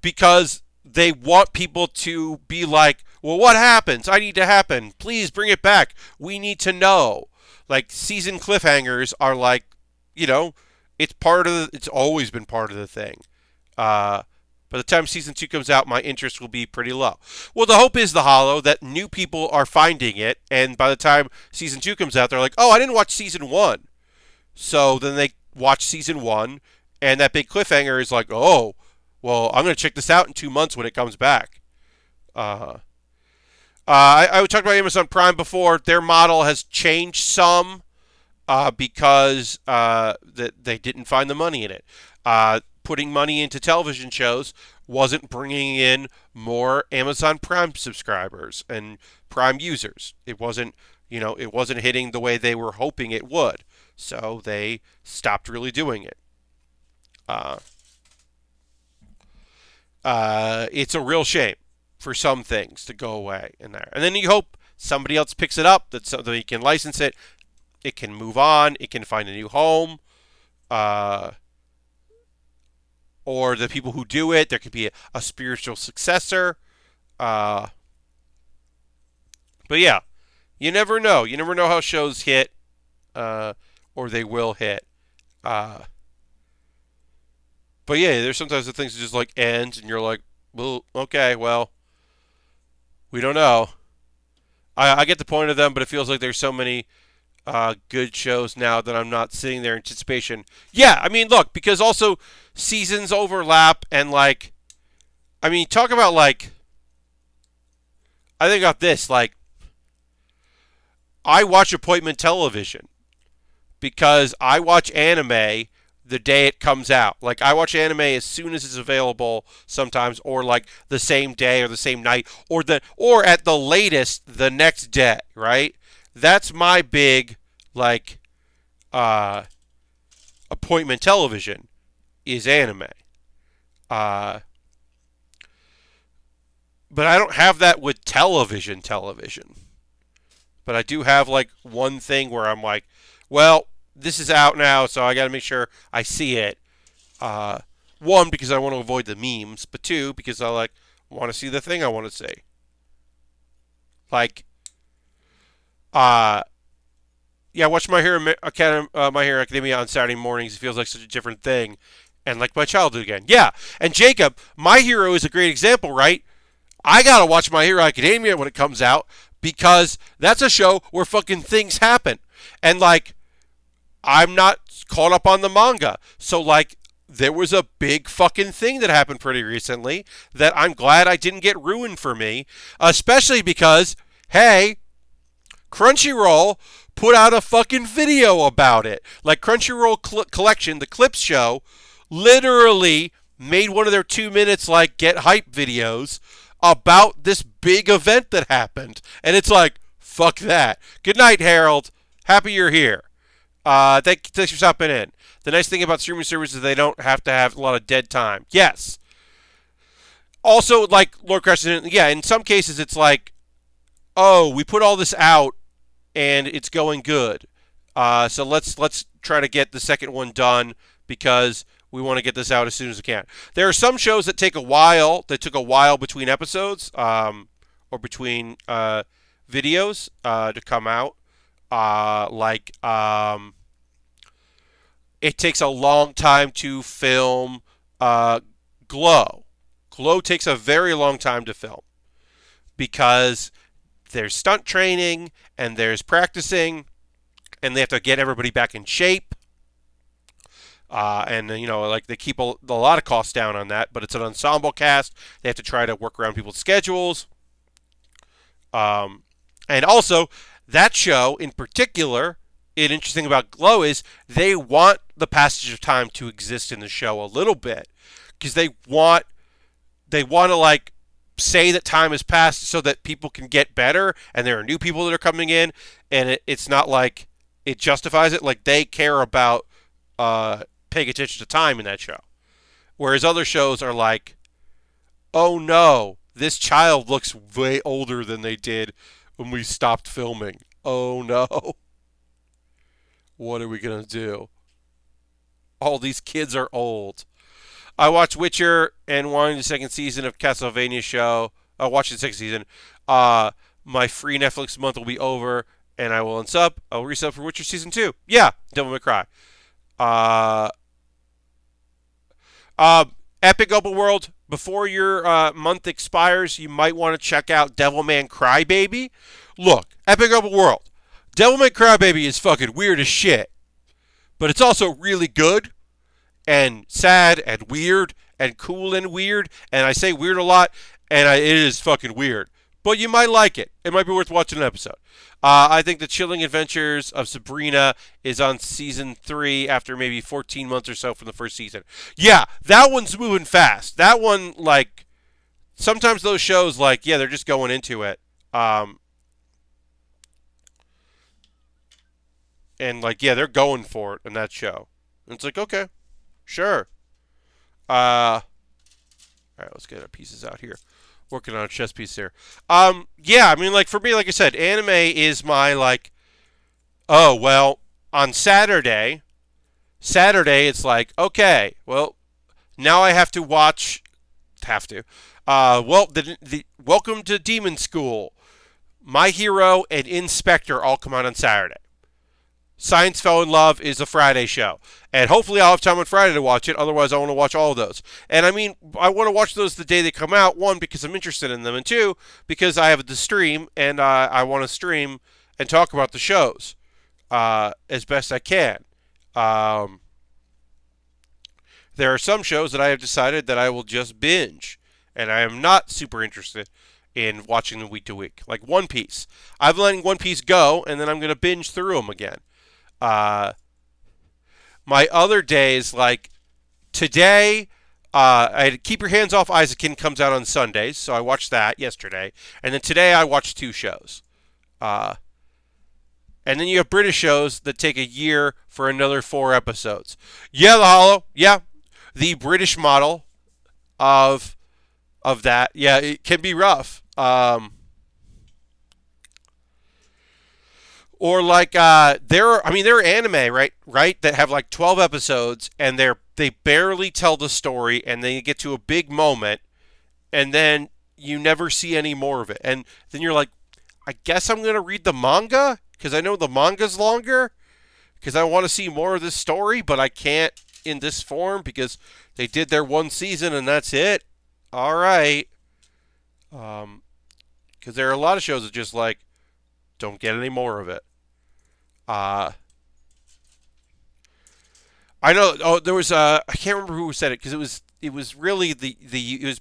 because they want people to be like, well, what happens? I need to happen. Please bring it back. We need to know. Like, season cliffhangers are like, it's always been part of the thing. By the time season 2 comes out, my interest will be pretty low. Well, the hope is, The Hollow, that new people are finding it, and by the time season 2 comes out, they're like, oh, I didn't watch season 1. So then they watch season 1, and that big cliffhanger is like, oh, well, I'm going to check this out in 2 months when it comes back. I talked about Amazon Prime before. Their model has changed some because that they didn't find the money in it. Putting money into television shows wasn't bringing in more Amazon Prime subscribers and Prime users. It wasn't hitting the way they were hoping it would. so they stopped really doing it. Uh, it's a real shame for some things to go away in there. And then you hope somebody else picks it up, that so that you can license it, it can move on, it can find a new home, uh, or the people who do it, there could be a spiritual successor. Uh, but yeah, you never know. You never know how shows hit, or they will hit. Uh, but yeah, there's sometimes the things that just like end, and you're like, well, okay, well, we don't know. I get the point of them, but it feels like there's so many good shows now that I'm not sitting there in anticipation. Yeah, I mean, look, because also seasons overlap, and like, I mean, talk about like, I think about this, like, I watch appointment television because I watch anime the day it comes out. Like, I watch anime as soon as it's available sometimes, or like the same day or the same night, or at the latest the next day, right? That's my big like appointment television is anime. Uh but I don't have that with television. But I do have like one thing where I'm like, well, this is out now, so I got to make sure I see it. Uh, one, because I want to avoid the memes, but two, because I like want to see the thing I want to see. Like, uh, yeah, I watch My Hero Academia on Saturday mornings. It feels like such a different thing, and like my childhood again. Yeah, and Jacob, My Hero is a great example, right? I gotta watch My Hero Academia when it comes out because that's a show where fucking things happen, and like I'm not caught up on the manga. So, like, there was a big fucking thing that happened pretty recently that I'm glad I didn't get ruined for me, especially because, hey, Crunchyroll put out a fucking video about it. Like, Crunchyroll Collection, the Clips show, literally made one of their 2 minutes, like, get hype videos about this big event that happened. And it's like, fuck that. Good night, Harold. Happy you're here. Thanks for stopping in. The nice thing about streaming services is they don't have to have a lot of dead time. Yes. Also, like Lord Crescent, yeah, in some cases it's like, oh, we put all this out and it's going good. So let's try to get the second one done because we want to get this out as soon as we can. There are some shows that take a while. That took a while between episodes, or between videos to come out. It takes a long time to film Glow. Glow takes a very long time to film because there's stunt training and there's practicing and they have to get everybody back in shape. And, you know, like they keep a lot of costs down on that, but it's an ensemble cast. They have to try to work around people's schedules. And also, that show in particular, the interesting about Glow is they want the passage of time to exist in the show a little bit because they want to like say that time has passed so that people can get better and there are new people that are coming in and it's not like it justifies it. Like they care about paying attention to time in that show, whereas other shows are like, oh no, this child looks way older than they did when we stopped filming. Oh no. What are we going to do? All these kids are old. I watched Witcher and wanted the second season of Castlevania show. I watched the second season. My free Netflix month will be over, and I will unsub. I'll resub for Witcher season 2. Yeah, Devil May Cry. Epic Open World. Before your month expires, you might want to check out Devilman Crybaby. Look, Epic Open World. Devilman Crybaby is fucking weird as shit. But it's also really good and sad and weird and cool and weird. And I say weird a lot, and it is fucking weird. But you might like it. It might be worth watching an episode. I think The Chilling Adventures of Sabrina is on season 3 after maybe 14 months or so from the first season. Yeah, that one's moving fast. That one, like, sometimes those shows, like, yeah, they're just going into it. And like, yeah, they're going for it in that show. And it's like, okay, sure. All right, let's get our pieces out here. Working on a chess piece here. Yeah, I mean, like for me, like I said, anime is my like. Oh well, on Saturday it's like, okay, well, now I have to watch. Have to. Well, the Welcome to Demon School, My Hero, and Inspector all come out on Saturday. Science Fell in Love is a Friday show. And hopefully I'll have time on Friday to watch it. Otherwise, I want to watch all of those. And I mean, I want to watch those the day they come out. One, because I'm interested in them. And two, because I have the stream and I want to stream and talk about the shows as best I can. Um, there are some shows that I have decided that I will just binge. And I am not super interested in watching them week to week. Like One Piece. I've letting One Piece go, and then I'm going to binge through them again. Uh, my other days, like today, I had Keep Your Hands Off Eizouken comes out on Sundays, so I watched that yesterday, and then today I watched 2 shows. Uh, and then you have British shows that take a year for another 4 episodes. Yeah, The Hollow. Yeah, the British model of that. Yeah, it can be rough. Or like there are anime, right, that have like 12 episodes and they barely tell the story and then you get to a big moment and then you never see any more of it. And then you're like, I guess I'm going to read the manga because I know the manga's longer because I want to see more of this story, but I can't in this form because they did their 1 season and that's it. All right. Because there are a lot of shows that just like don't get any more of it. I know. Oh, there was I can't remember who said it because it was really it was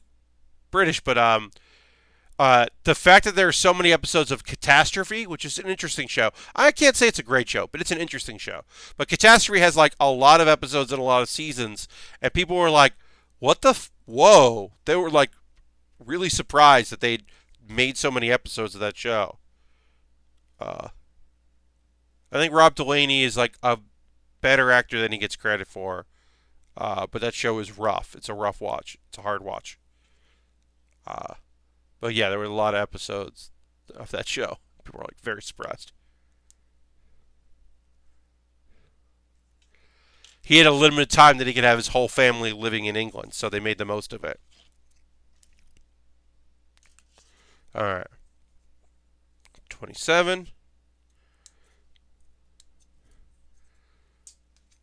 British, but the fact that there are so many episodes of Catastrophe, which is an interesting show. I can't say it's a great show, but it's an interesting show. But Catastrophe has like a lot of episodes and a lot of seasons, and people were like, "What the whoa?" They were like really surprised that they made so many episodes of that show. Uh, I think Rob Delaney is like a better actor than he gets credit for. But that show is rough. It's a rough watch. It's a hard watch. Uh, but yeah, there were a lot of episodes of that show. People were like very surprised. He had a limited time that he could have his whole family living in England, so they made the most of it. All right. 27.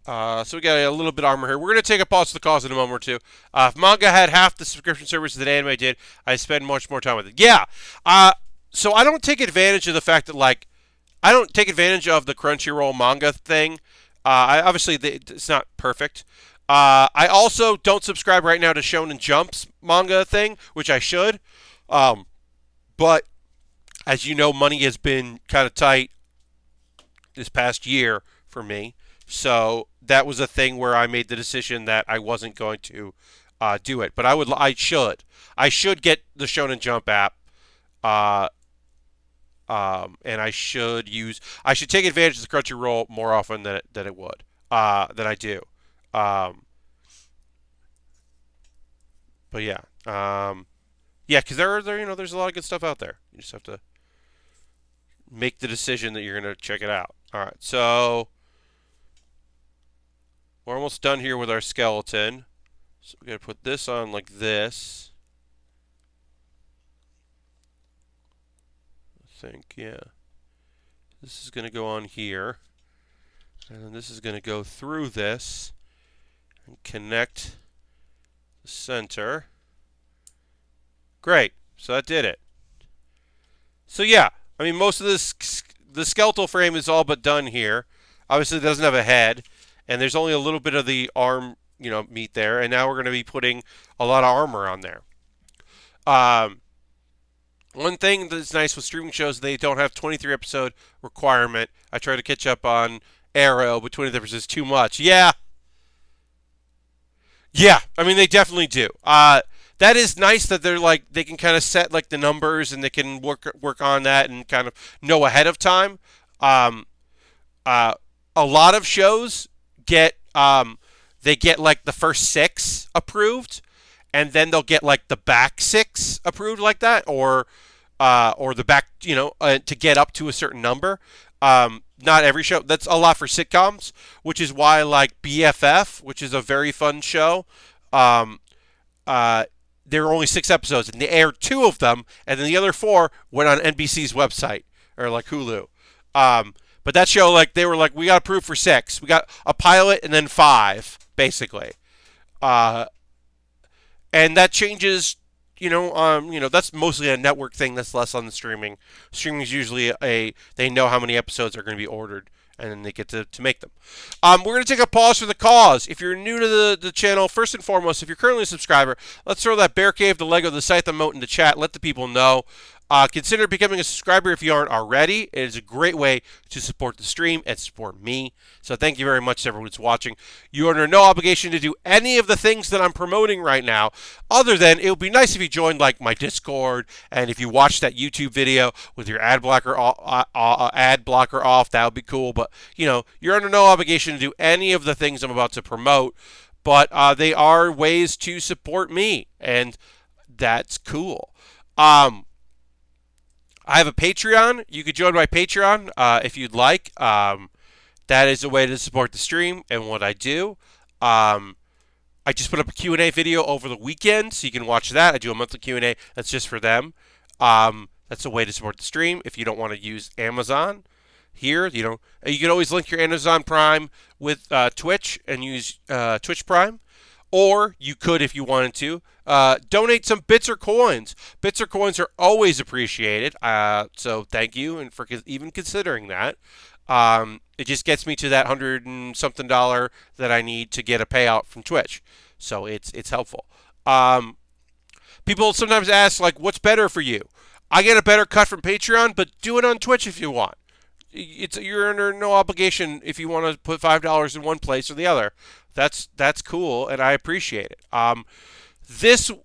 So we got a little bit of armor here. We're going to take a pause to the cause in a moment or two. If manga had half the subscription services that anime did, I spend much more time with it. Yeah. So I don't take advantage of the fact that, like, I don't take advantage of the Crunchyroll manga thing. Obviously, it's not perfect. I also don't subscribe right now to Shonen Jump's manga thing, which I should. But, as you know, money has been kind of tight this past year for me. So that was a thing where I made the decision that I wasn't going to do it, but I should get the Shonen Jump app, and I should take advantage of the Crunchyroll more often than it would than I do. But yeah, yeah, because there's a lot of good stuff out there. You just have to make the decision that you're gonna check it out. All right, so. We're almost done here with our skeleton. So we're going to put this on like this. I think, yeah. This is going to go on here. And then this is going to go through this and connect the center. Great. So that did it. So yeah, I mean, most of the skeletal frame is all but done here. Obviously, it doesn't have a head. And there's only a little bit of the arm, meat there. And now we're going to be putting a lot of armor on there. One thing that's nice with streaming shows, they don't have 23 episode requirement. I try to catch up on Arrow, but 23 episodes is too much. Yeah. Yeah, I mean, they definitely do. That is nice that they can kind of set like the numbers and they can work on that and kind of know ahead of time. a lot of shows get they get like the first 6 approved, and then they'll get like the back 6 approved like that, or the back, to get up to a certain number. Not every show. That's a lot for sitcoms, which is why like BFF, which is a very fun show. Um, there are only 6 episodes, and they aired 2 of them, and then the other 4 went on NBC's website or like Hulu. But that show, like they were like, we got approved for 6. We got a pilot and then 5, basically. Uh, and that changes. That's mostly a network thing. That's less on the streaming. Streaming is usually they know how many episodes are going to be ordered, and then they get to make them. We're going to take a pause for the cause. If you're new to the channel, first and foremost, if you're currently a subscriber, let's throw that Bear Cave, the Lego, the Scythe emote in the chat. Let the people know. Consider becoming a subscriber if you aren't already. It is a great way to support the stream and support me. So thank you very much to everyone who's watching. You are under no obligation to do any of the things that I'm promoting right now, other than it would be nice if you joined like my Discord, and if you watched that YouTube video with your ad blocker off, that would be cool. But you're under no obligation to do any of the things I'm about to promote. But they are ways to support me, and that's cool. I have a Patreon. You could join my Patreon if you'd like. That is a way to support the stream and what I do. I just put up a Q&A video over the weekend, so you can watch that. I do a monthly Q&A that's just for them. That's a way to support the stream. If you don't want to use Amazon here, you can always link your Amazon Prime with Twitch and use Twitch Prime. Or you could, if you wanted to, donate some bits or coins. Bits or coins are always appreciated. So thank you, and for even considering that. It just gets me to that $100 and something that I need to get a payout from Twitch. So it's helpful. People sometimes ask, like, what's better for you? I get a better cut from Patreon, but do it on Twitch if you want. You're under no obligation if you want to put $5 in one place or the other. That's cool, and I appreciate it.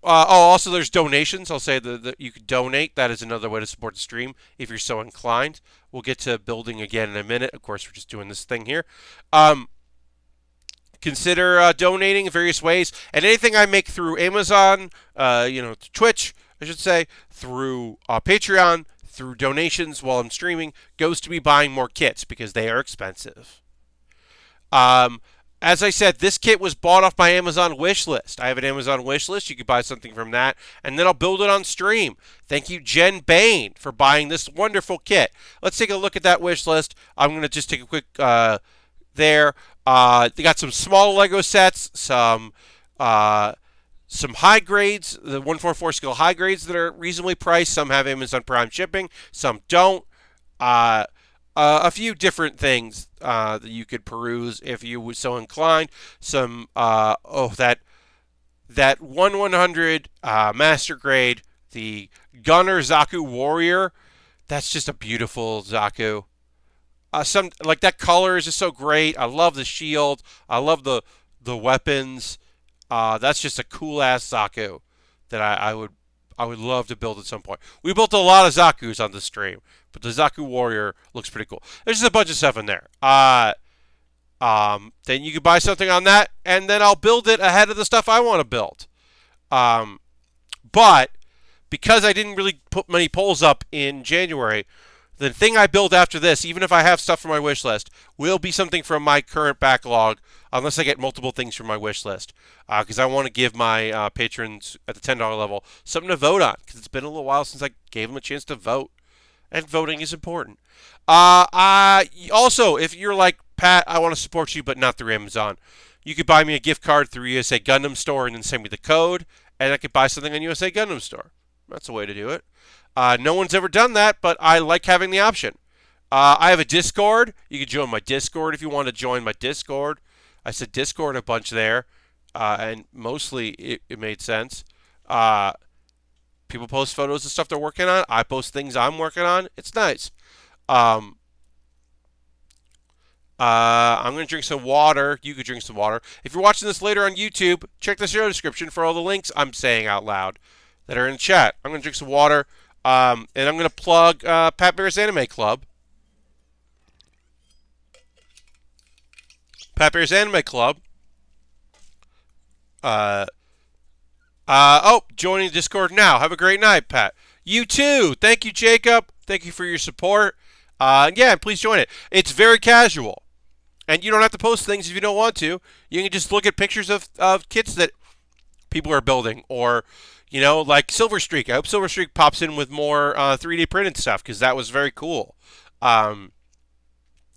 Also there's donations. I'll say that you could donate. That is another way to support the stream if you're so inclined. We'll get to building again in a minute. Of course, we're just doing this thing here. Consider donating in various ways, and anything I make through Amazon, Twitch, I should say, through Patreon, through donations while I'm streaming, goes to me buying more kits because they are expensive. As I said, this kit was bought off my Amazon wish list. I have an Amazon wish list. You can buy something from that, and then I'll build it on stream. Thank you, Jen Bain, for buying this wonderful kit. Let's take a look at that wish list. I'm going to just take a quick there. They got some small Lego sets, some high grades, the 144 scale high grades that are reasonably priced. Some have Amazon Prime shipping, some don't. A few different things that you could peruse if you were so inclined. Some that 1/100 master grade, the Gunner Zaku Warrior. That's just a beautiful Zaku. Some like that color is just so great. I love the shield. I love the weapons. That's just a cool ass Zaku that I would love to build at some point. We built a lot of Zakus on the stream, but the Zaku Warrior looks pretty cool. There's just a bunch of stuff in there. Then you can buy something on that, and then I'll build it ahead of the stuff I want to build. But because I didn't really put many polls up in January, the thing I build after this, even if I have stuff from my wish list, will be something from my current backlog, unless I get multiple things from my wish list. Because I want to give my patrons at the $10 level something to vote on, because it's been a little while since I gave them a chance to vote. And voting is important. Also, if you're like, Pat, I want to support you, but not through Amazon, you could buy me a gift card through USA Gundam Store and then send me the code, and I could buy something on USA Gundam Store. That's a way to do it. No one's ever done that, but I like having the option. I have a Discord. You can join my Discord if you want to join my Discord. I said Discord a bunch there, and mostly it made sense. People post photos of stuff they're working on. I post things I'm working on. It's nice. I'm going to drink some water. You could drink some water. If you're watching this later on YouTube, check the show description for all the links I'm saying out loud that are in the chat. I'm going to drink some water. And I'm going to plug Pat Bear's Anime Club. Pat Bear's Anime Club. Joining Discord now. Have a great night, Pat. You too. Thank you, Jacob. Thank you for your support. Yeah, please join it. It's very casual. And you don't have to post things if you don't want to. You can just look at pictures of kits that people are building. Or, like Silver Streak. I hope Silver Streak pops in with more 3D printed stuff because that was very cool. Yeah,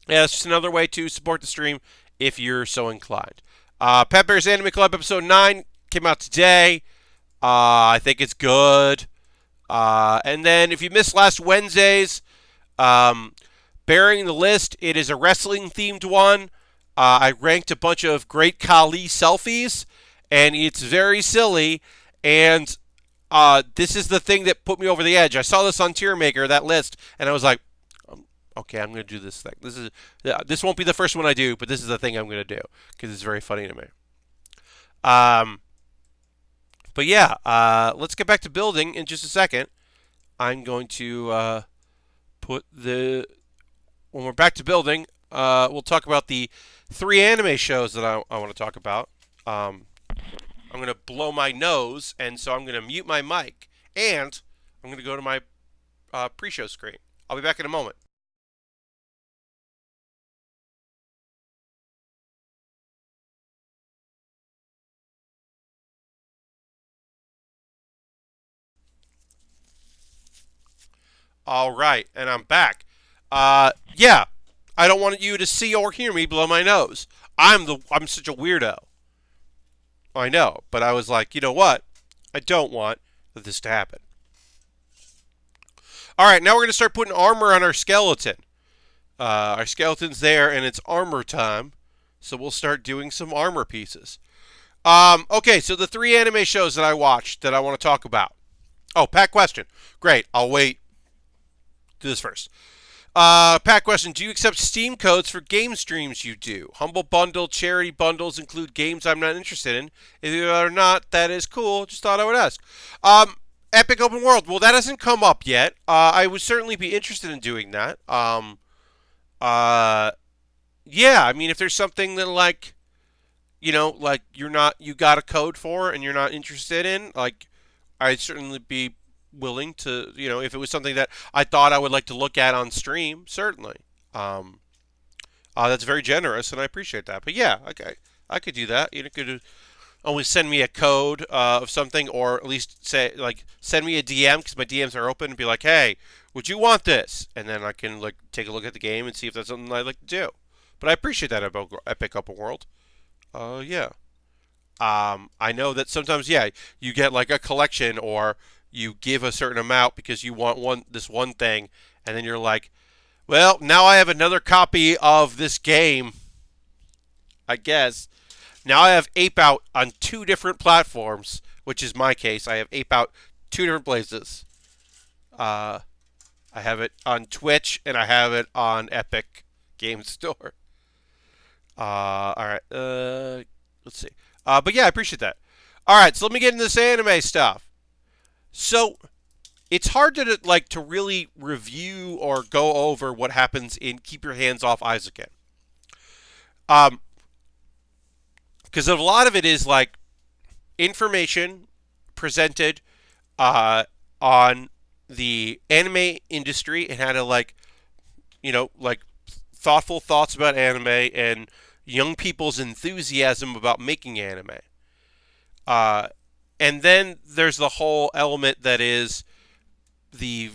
it's just another way to support the stream if you're so inclined. Pat Bear's Anime Club episode 9 came out today. I think it's good. And then if you missed last Wednesday's Baering the List, it is a wrestling-themed one. I ranked a bunch of Great Khali selfies, and it's very silly. And this is the thing that put me over the edge. I saw this on Tier Maker, that list, and I was like, okay, I'm going to do this thing. This won't be the first one I do, but this is the thing I'm going to do because it's very funny to me. But yeah, let's get back to building in just a second. I'm going to when we're back to building, we'll talk about the 3 anime shows that I want to talk about. I'm going to blow my nose, and so I'm going to mute my mic, and I'm going to go to my pre-show screen. I'll be back in a moment. All right, and I'm back. Yeah, I don't want you to see or hear me blow my nose. I'm such a weirdo. I know, but I was like, you know what? I don't want this to happen. All right, now we're gonna start putting armor on our skeleton. Our skeleton's there, and it's armor time. So we'll start doing some armor pieces. Okay, so the 3 anime shows that I watched that I want to talk about. Oh, Pat question. Great, I'll wait. Do this first. Pat question, do you accept Steam codes for game streams you do? Humble Bundle, charity bundles include games I'm not interested in. If you are not, that is cool. Just thought I would ask. Epic Open World. Well, that hasn't come up yet. I would certainly be interested in doing that. Yeah, I mean, if there's something that like you got a code for and you're not interested in, like, I'd certainly be willing to, if it was something that I thought I would like to look at on stream, certainly. That's very generous, and I appreciate that. But yeah, okay, I could do that. You could always send me a code of something, or at least send me a DM because my DMs are open and be like, hey, would you want this? And then I can take a look at the game and see if that's something I'd like to do. But I appreciate that about Epic Open World. Yeah. I know that sometimes, yeah, you get like a collection or you give a certain amount because you want this one thing, and then you're like, well, now I have another copy of this game, I guess. Now I have Ape Out on 2 different platforms, which is my case. I have Ape Out 2 different places. I have it on Twitch, and I have it on Epic Game Store. All right. Let's see. But yeah, I appreciate that. All right, so let me get into this anime stuff. So it's hard to really review or go over what happens in Keep Your Hands Off Eizouken. Because a lot of it is like information presented on the anime industry and how to thoughtful thoughts about anime and young people's enthusiasm about making anime. And then there's the whole element that is the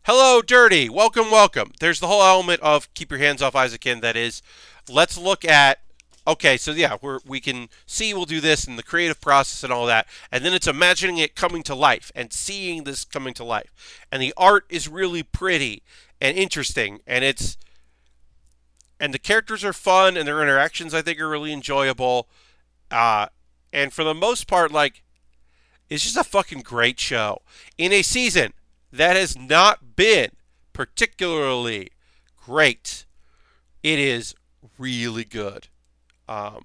hello, Dirty, welcome. There's the whole element of Keep Your Hands Off Eizouken that is, let's look at, okay, so yeah, we can see we'll do this and the creative process and all that, and then it's imagining it coming to life and seeing this coming to life. And the art is really pretty and interesting, and the characters are fun, and their interactions, I think, are really enjoyable. And for the most part, it's just a fucking great show. In a season that has not been particularly great, it is really good. And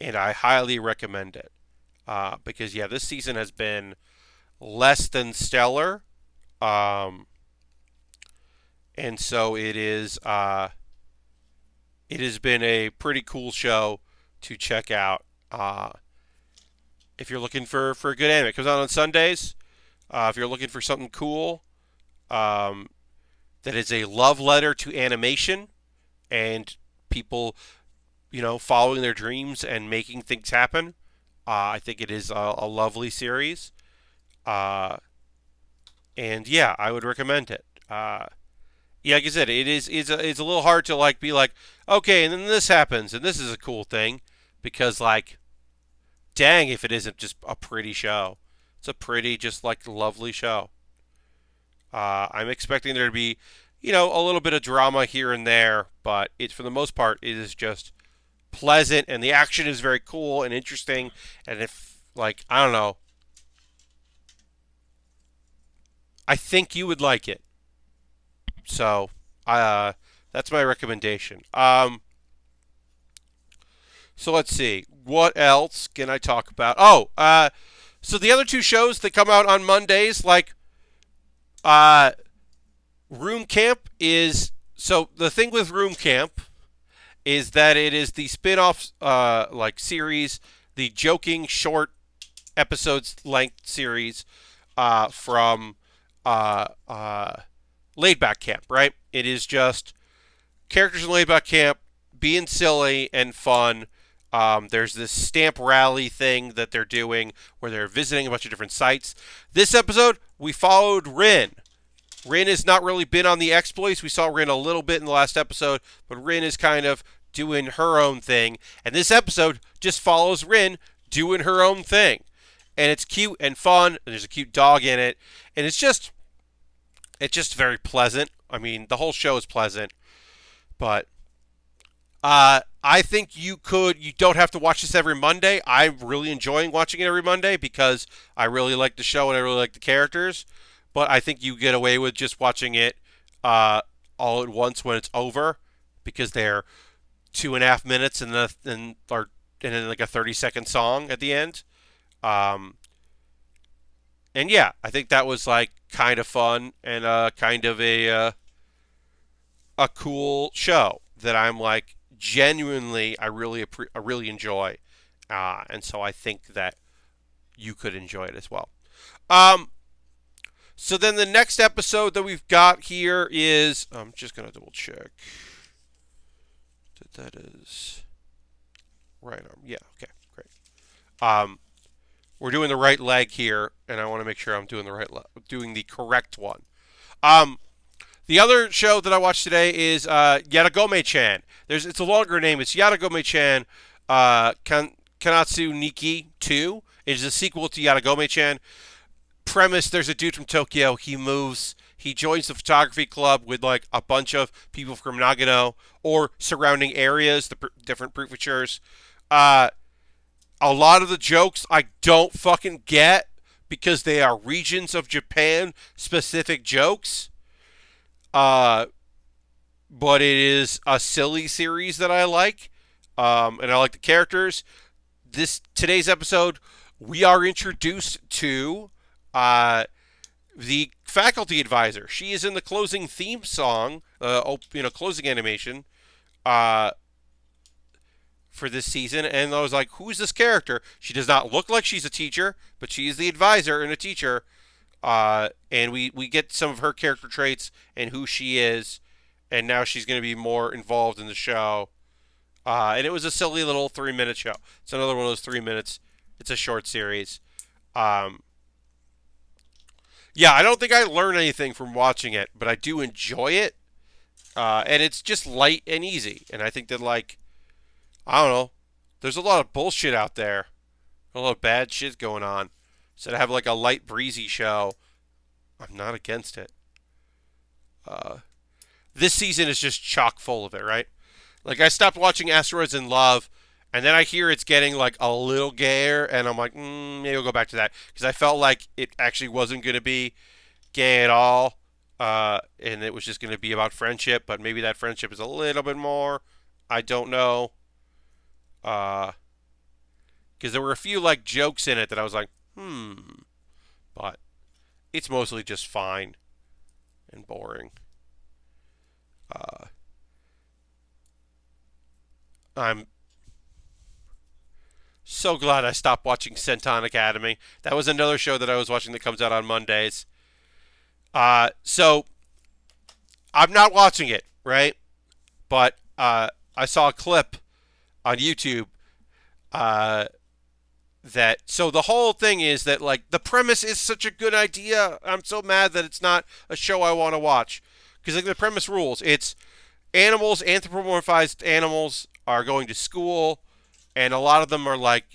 I highly recommend it. Because, yeah, this season has been less than stellar. And so it is... it has been a pretty cool show to check out. If you're looking for a good anime, it comes out on Sundays. If you're looking for something cool, um, that is a love letter to animation and people, following their dreams and making things happen. I think it is a lovely series. Uh, and yeah, I would recommend it. Yeah, like I said, it's a little hard to like be like, okay, and then this happens, and this is a cool thing, because like, dang, if it isn't just a pretty show, it's a pretty just like lovely show. I'm expecting there to be, a little bit of drama here and there, but it for the most part it is just pleasant, and the action is very cool and interesting. And if like I don't know, I think you would like it. So, that's my recommendation. So let's see, what else can I talk about? Oh, so the other two shows that come out on Mondays, like uh, Room Camp is so the thing with Room Camp is that it is the spin-off like series, the joking short episodes length series from uh, uh, Laid Back Camp, right? It is just characters in Laid Back Camp being silly and fun. There's this stamp rally thing that they're doing where they're visiting a bunch of different sites. This episode, we followed Rin. Rin has not really been on the exploits. We saw Rin a little bit in the last episode, but Rin is kind of doing her own thing. And this episode just follows Rin doing her own thing. And it's cute and fun, and there's a cute dog in it. And it's just very pleasant. I mean, the whole show is pleasant, but I think you don't have to watch this every Monday. I'm really enjoying watching it every Monday because I really like the show and I really like the characters. But I think you get away with just watching it all at once when it's over, because they're 2.5 minutes and then like a 30-second song at the end. Um, and yeah, I think that was like kind of fun and kind of a cool show that I'm like genuinely I really enjoy, and so I think that you could enjoy it as well. Um, so then the next episode that we've got here is I'm just gonna double check that is right arm. Yeah, okay, great. Um, we're doing the right leg here, and I want to make sure I'm doing doing the correct one. Um, The other show that I watched today is Yatogame-chan. It's a longer name. It's Yatogame-chan Kansatsu Nikki 2. It is a sequel to Yatogame-chan. Premise: there's a dude from Tokyo. He joins the photography club with like a bunch of people from Nagano or surrounding areas, different prefectures. Uh, a lot of the jokes I don't fucking get because they are regions of Japan specific jokes. Uh, but it is a silly series that I like, and I like the characters. Today's episode, we are introduced to the faculty advisor. She is in the closing theme song, closing animation, uh, for this season, and I was like, "Who's this character?" She does not look like she's a teacher, but she is the advisor and a teacher. And we get some of her character traits and who she is, and now she's going to be more involved in the show. And it was a silly little 3-minute show. It's another one of those 3 minutes. It's a short series. Um, yeah, I don't think I learned anything from watching it, but I do enjoy it. And it's just light and easy. And I think that, like, I don't know, there's a lot of bullshit out there, a lot of bad shit going on. So to have like a light, breezy show, I'm not against it. Uh, this season is just chock full of it, right? Like I stopped watching Asteroids in Love, and then I hear it's getting like a little gayer, and I'm like, maybe I'll go back to that because I felt like it actually wasn't going to be gay at all, and it was just going to be about friendship. But maybe that friendship is a little bit more. I don't know, because there were a few like jokes in it that I was like, but it's mostly just fine and boring. Uh, I'm so glad I stopped watching Senton Academy. That was another show that I was watching that comes out on Mondays. So I'm not watching it, right? But I saw a clip on YouTube uh, that. So the whole thing is that like the premise is such a good idea. I'm so mad that it's not a show I want to watch because like the premise rules. It's animals, anthropomorphized animals are going to school, and a lot of them are like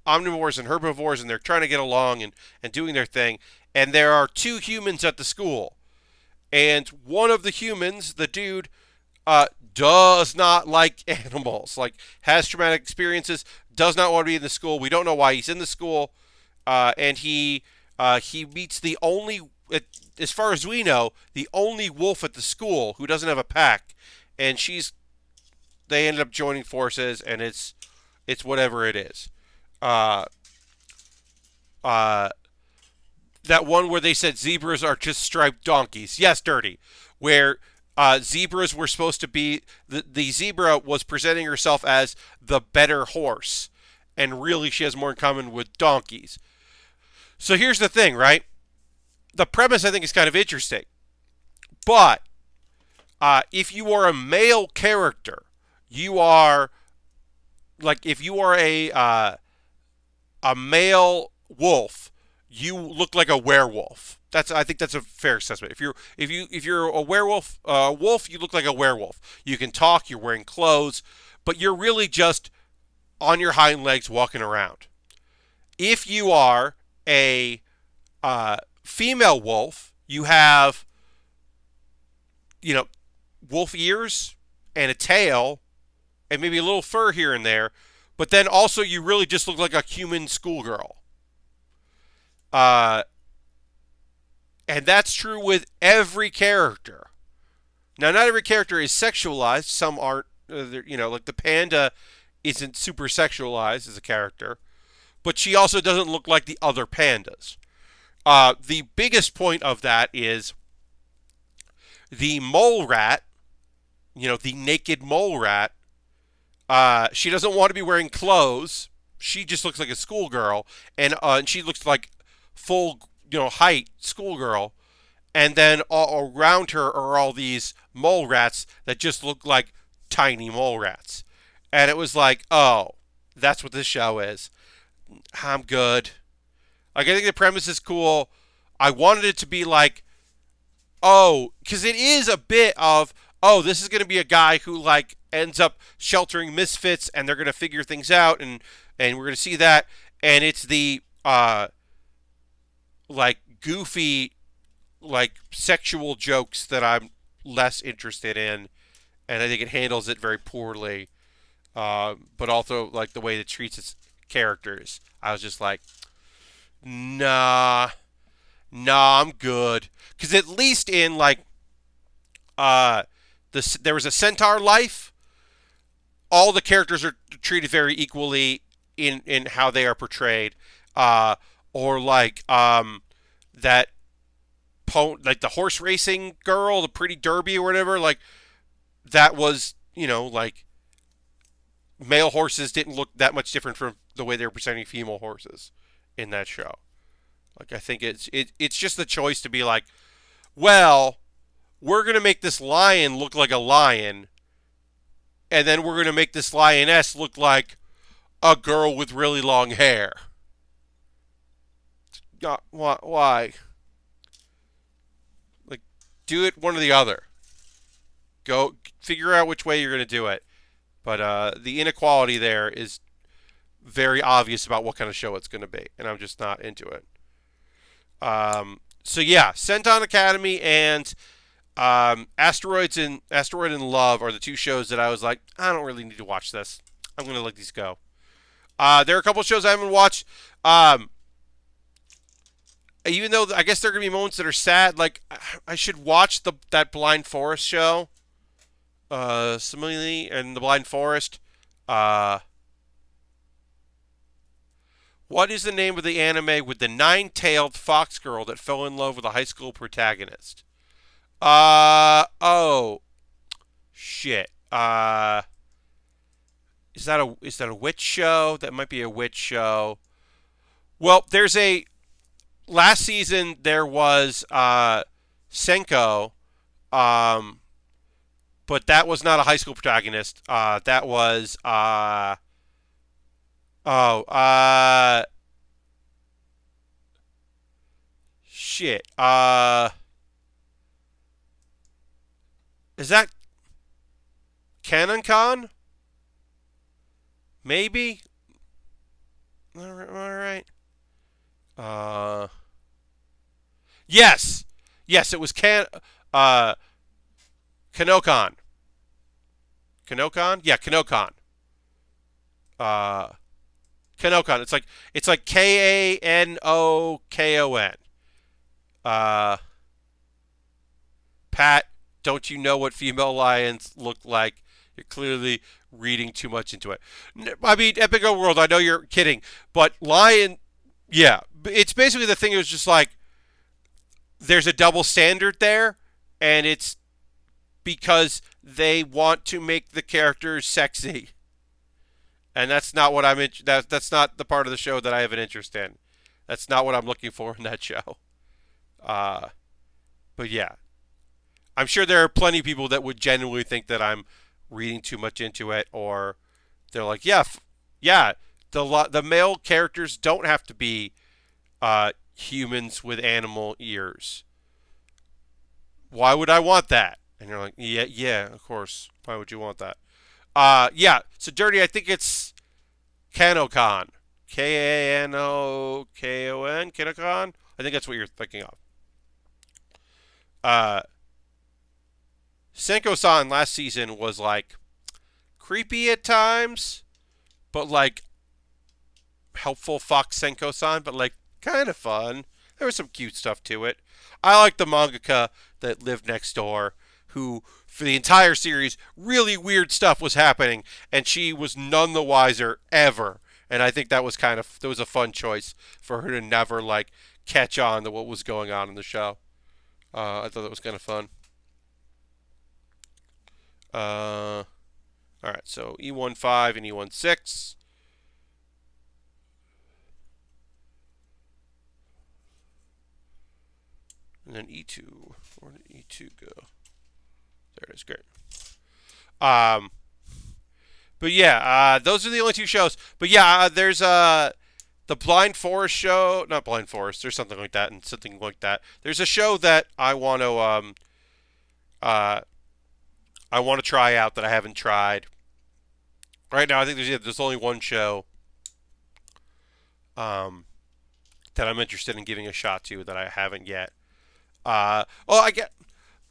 omnivores and herbivores, and they're trying to get along and doing their thing. And there are two humans at the school, and one of the humans, the dude, does not like animals, like has traumatic experiences, does not want to be in the school. We don't know why he's in the school, and he meets the only, as far as we know, the only wolf at the school who doesn't have a pack, and they ended up joining forces, and it's whatever it is. Uh, uh, that one where they said zebras are just striped donkeys. Yes, dirty. Where zebras were supposed to be the zebra was presenting herself as the better horse, and really she has more in common with donkeys. So here's the thing, right? The premise I think is kind of interesting, but if you are a male character, you are like if you are a male wolf, you look like a werewolf. I think that's a fair assessment. If you're a werewolf, wolf, you look like a werewolf. You can talk. You're wearing clothes, but you're really just on your hind legs walking around. If you are a female wolf, you have wolf ears and a tail and maybe a little fur here and there, but then also you really just look like a human schoolgirl. Uh, and that's true with every character. Now, not every character is sexualized. Some aren't. Like the panda isn't super sexualized as a character, but she also doesn't look like the other pandas. The biggest point of that is the mole rat, the naked mole rat. She doesn't want to be wearing clothes. She just looks like a schoolgirl, and she looks like full, height schoolgirl. And then all around her are all these mole rats that just look like tiny mole rats. And it was like, oh, that's what this show is. I'm good. Like, I think the premise is cool. I wanted it to be like, oh, because it is a bit of, oh, this is going to be a guy who like ends up sheltering misfits, and they're going to figure things out, and we're going to see that, and it's the like goofy, like sexual jokes that I'm less interested in, and I think it handles it very poorly. But also like the way it treats its characters, I was just like, nah, I'm good. Because at least in like there was a Centaur Life, all the characters are treated very equally in how they are portrayed. Or like that like the horse racing girl, the pretty derby or whatever, like that was, like male horses didn't look that much different from the way they were presenting female horses in that show. Like I think it's just the choice to be like, well, we're going to make this lion look like a lion, and then we're going to make this lioness look like a girl with really long hair. Why? Like, do it one or the other. Go figure out which way you're going to do it. But the inequality there is very obvious about what kind of show it's going to be, and I'm just not into it. So yeah, Senton Academy and Asteroid and Love are the two shows that I was like, I don't really need to watch this. I'm going to let these go. There are a couple of shows I haven't watched. Even though I guess there are going to be moments that are sad, like I should watch that Blind Forest show. Similarly, and the Blind Forest. What is the name of the anime with the nine-tailed fox girl that fell in love with a high school protagonist? Oh, shit. is that a witch show? That might be a witch show. Well, there's a last season there was Senko, um, but that was not a high school protagonist. That was oh shit. Is that Canon Con? Maybe. All right. All right. Uh, yes, yes, it was uh Kanokon. Kanokon? Yeah, Kanokon. Uh, Kanokon. It's like Kanokon. Uh, Pat, don't you know what female lions look like? You're clearly reading too much into it. I mean, Epic World. I know you're kidding, but lion. Yeah, it's basically the thing. It was just like there's a double standard there, and it's because they want to make the characters sexy, and that's not what that's not the part of the show that I have an interest in. That's not what I'm looking for in that show. Uh, but yeah, I'm sure there are plenty of people that would genuinely think that I'm reading too much into it, or they're like, yeah, yeah, the male characters don't have to be humans with animal ears. Why would I want that? And you're like, yeah, yeah, of course. Why would you want that? Yeah. So dirty. I think it's Kanokon. Kanokon. Kanokon. I think that's what you're thinking of. Uh, Senko-san last season was like creepy at times, but like helpful Fox Senko-san, but like kind of fun. There was some cute stuff to it. I like the mangaka that lived next door, who for the entire series, really weird stuff was happening, and she was none the wiser ever. And I think that was a fun choice for her to never like catch on to what was going on in the show. I thought that was kind of fun. All right, so E15 and E16. And then E2. Where did E2 go? There it is. Great. Um, but yeah, those are the only two shows. But yeah, there's the Blind Forest show. Not Blind Forest. There's something like that, and something like that. There's a show that uh, I want to try out that I haven't tried. Right now, I think there's only one show um, that I'm interested in giving a shot to that I haven't yet. I get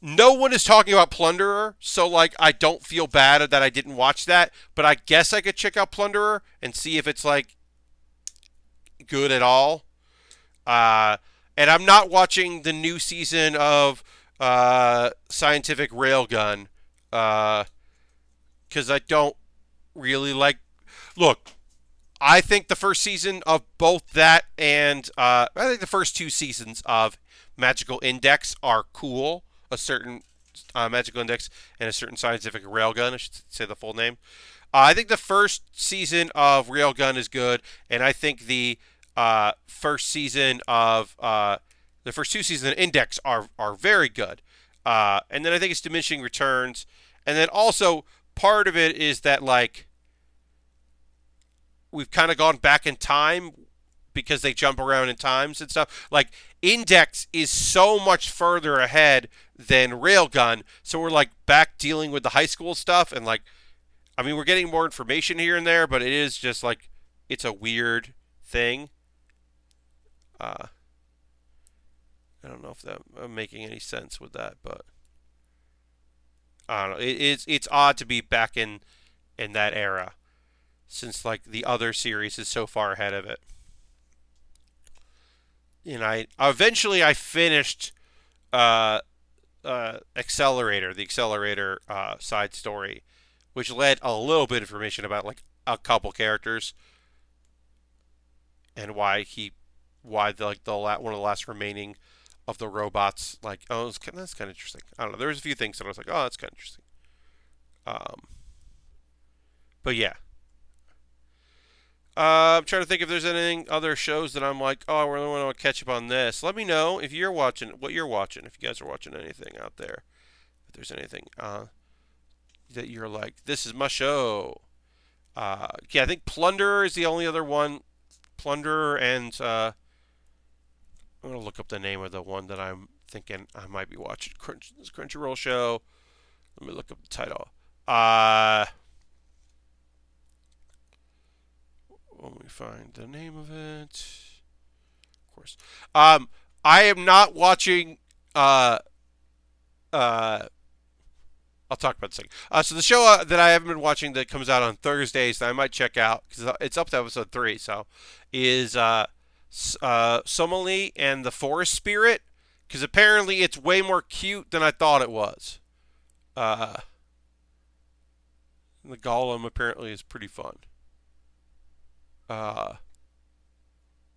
no one is talking about Plunderer, so like I don't feel bad that I didn't watch that, but I guess I could check out Plunderer and see if it's like good at all. Uh, and I'm not watching the new season of Scientific Railgun because I don't really like. Look, I think the first season of both that and I think the first two seasons of Magical Index are cool. A certain Magical Index and a certain Scientific Railgun. I should say the full name. I think the first season of Railgun is good, and I think first season of the first two seasons of Index are very good. And then I think it's diminishing returns, and then also part of it is that like we've kind of gone back in time because they jump around in times and stuff. Like Index is so much further ahead than Railgun, so we're like back dealing with the high school stuff and like I mean we're getting more information here and there, but it is just like it's a weird thing. Uh, I don't know if I'm making any sense with that, but I don't know. It's odd to be back in that era since like the other series is so far ahead of it. And I finished uh, Accelerator, the Accelerator side story, which led a little bit of information about like a couple characters and why one of the last remaining of the robots like that's kind of interesting. I don't know. There was a few things that I was like, oh, that's kind of interesting. Um, but yeah, I'm trying to think if there's anything other shows that I'm like, oh, I really want to catch up on this. Let me know if you're watching what you're watching. If you guys are watching anything out there, if there's anything that you're like, this is my show. Yeah, I think Plunderer is the only other one. Plunderer and I'm gonna look up the name of the one that I'm thinking I might be watching. This Crunchyroll show. Let me look up the title. Let me find the name of it. Of course. I am not watching. Uh, I'll talk about this second. So the show that I haven't been watching that comes out on Thursdays that I might check out because it's up to episode 3. So is Somali and the Forest Spirit because apparently it's way more cute than I thought it was. Uh, the Golem apparently is pretty fun. Uh,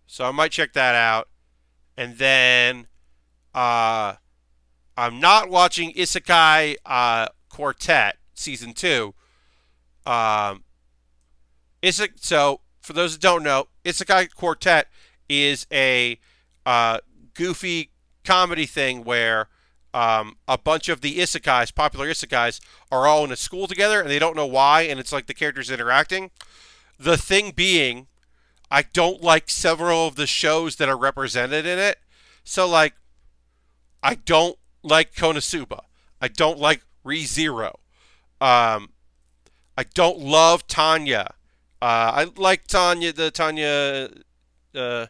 so I might check that out, and then uh, I'm not watching Isekai Quartet season 2. Um, so for those that don't know, Isekai Quartet is a goofy comedy thing where a bunch of the isekais, popular isekais, are all in a school together and they don't know why, and it's like the characters interacting. The thing being, I don't like several of the shows that are represented in it. So, like, I don't like Konosuba. I don't like ReZero. Um, I don't love Tanya. I like Tanya. The Tanya. I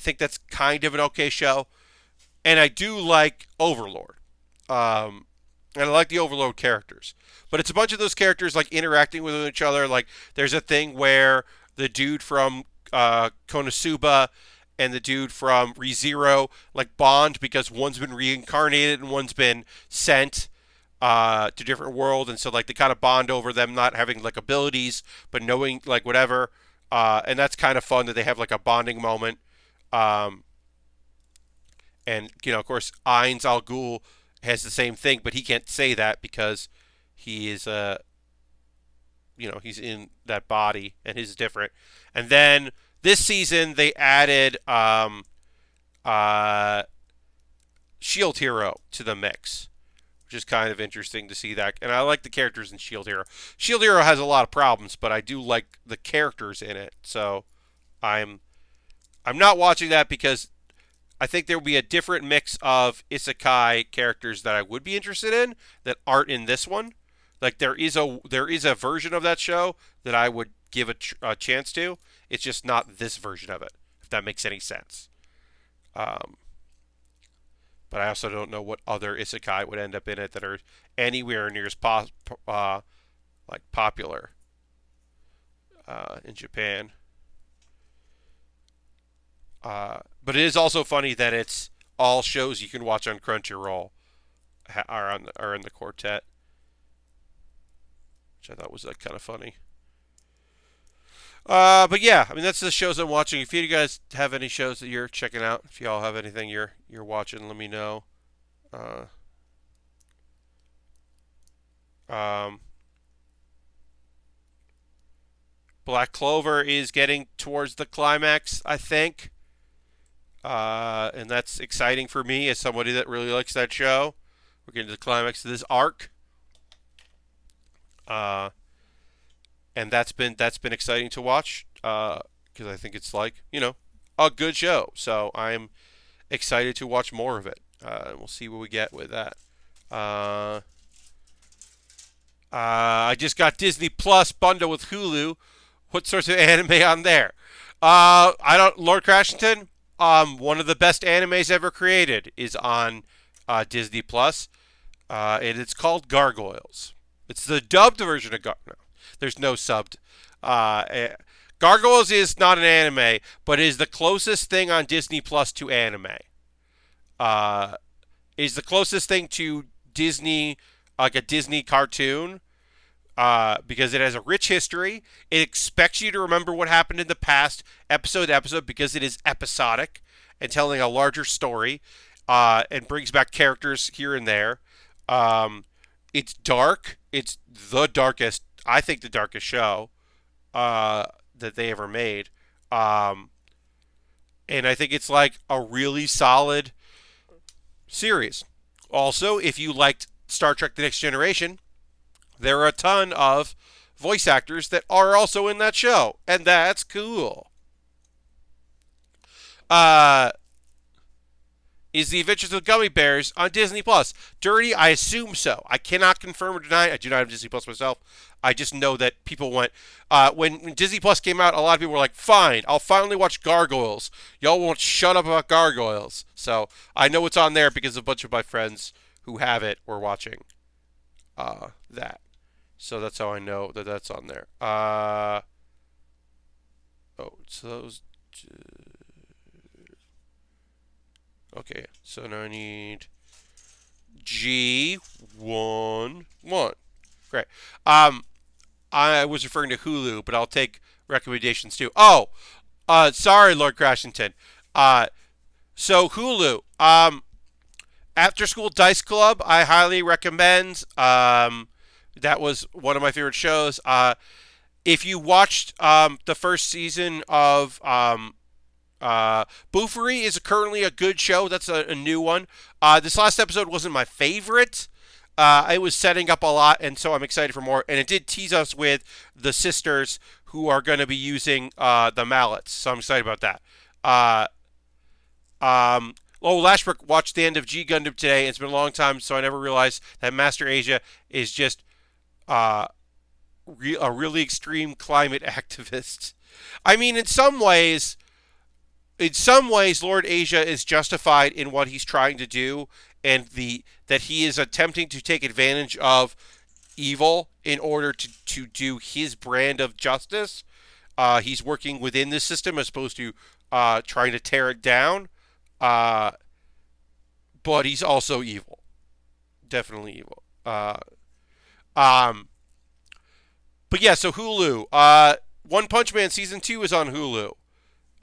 think that's kind of an okay show, and I do like Overlord. And I like the Overlord characters, but it's a bunch of those characters like interacting with each other. Like there's a thing where the dude from Konosuba and the dude from ReZero like bond because one's been reincarnated and one's been sent to different world, and so like they kind of bond over them not having like abilities but knowing like whatever, and that's kind of fun that they have like a bonding moment. Um, and of course, Ainz Al Ghul has the same thing, but he can't say that because he is he's in that body and his is different. And then this season they added uh, Shield Hero to the mix, which is kind of interesting to see that. And I like the characters in Shield Hero. Shield Hero has a lot of problems, but I do like the characters in it. So I'm not watching that because I think there will be a different mix of isekai characters that I would be interested in that aren't in this one. Like there is a version of that show that I would give a chance to. It's just not this version of it, if that makes any sense. Um, but I also don't know what other isekai would end up in it that are anywhere near as like popular in Japan. But it is also funny that it's all shows you can watch on Crunchyroll are in the quartet, which I thought was kind of funny. But yeah, I mean that's the shows I'm watching. If you guys have any shows that you're checking out, if y'all have anything you're watching, let me know. Uh, um, Black Clover is getting towards the climax, I think. And that's exciting for me as somebody that really likes that show. We're getting to the climax of this arc, and that's been exciting to watch because I think it's like a good show. So I'm excited to watch more of it. We'll see what we get with that. I just got Disney Plus bundle with Hulu. What sorts of anime on there? I don't. Lord Crashington. One of the best animes ever created is on Disney Plus, and it's called Gargoyles. It's the dubbed version of No, there's no subbed. Gargoyles is not an anime, but is the closest thing on Disney Plus to anime. Is the closest thing to Disney, like a Disney cartoon, because it has a rich history. It expects you to remember what happened in the past, episode to episode, because it is episodic and telling a larger story, and brings back characters here and there. It's dark. It's the darkest, I think, the darkest show. that they ever made. Um, and I think it's like a really solid series. Also, if you liked Star Trek: The Next Generation, there are a ton of voice actors that are also in that show, and that's cool. Uh, is The Adventures of the Gummy Bears on Disney Plus? Dirty, I assume so. I cannot confirm or deny. I do not have Disney Plus myself. I just know that people went. When Disney Plus came out, a lot of people were like, fine, I'll finally watch Gargoyles. Y'all won't shut up about Gargoyles. So I know it's on there because a bunch of my friends who have it were watching that. So that's how I know that that's on there. So those. Okay, so now I need G11. Great. I was referring to Hulu, but I'll take recommendations too. Oh, sorry, Lord Crashington. So Hulu. After School Dice Club, I highly recommend. That was one of my favorite shows. If you watched the first season of Boofery is currently a good show. That's a new one. This last episode wasn't my favorite. It was setting up a lot, and so I'm excited for more. And it did tease us with the sisters who are going to be using the mallets, so I'm excited about that. Lashbrook watched the end of G Gundam today. It's been a long time, so I never realized that Master Asia is just a really extreme climate activist. I mean, in some ways, Lord Asia is justified in what he's trying to do, and that he is attempting to take advantage of evil in order to do his brand of justice. He's working within the system as opposed to trying to tear it down. But he's also evil, definitely evil. But yeah, so Hulu. One Punch Man season 2 is on Hulu.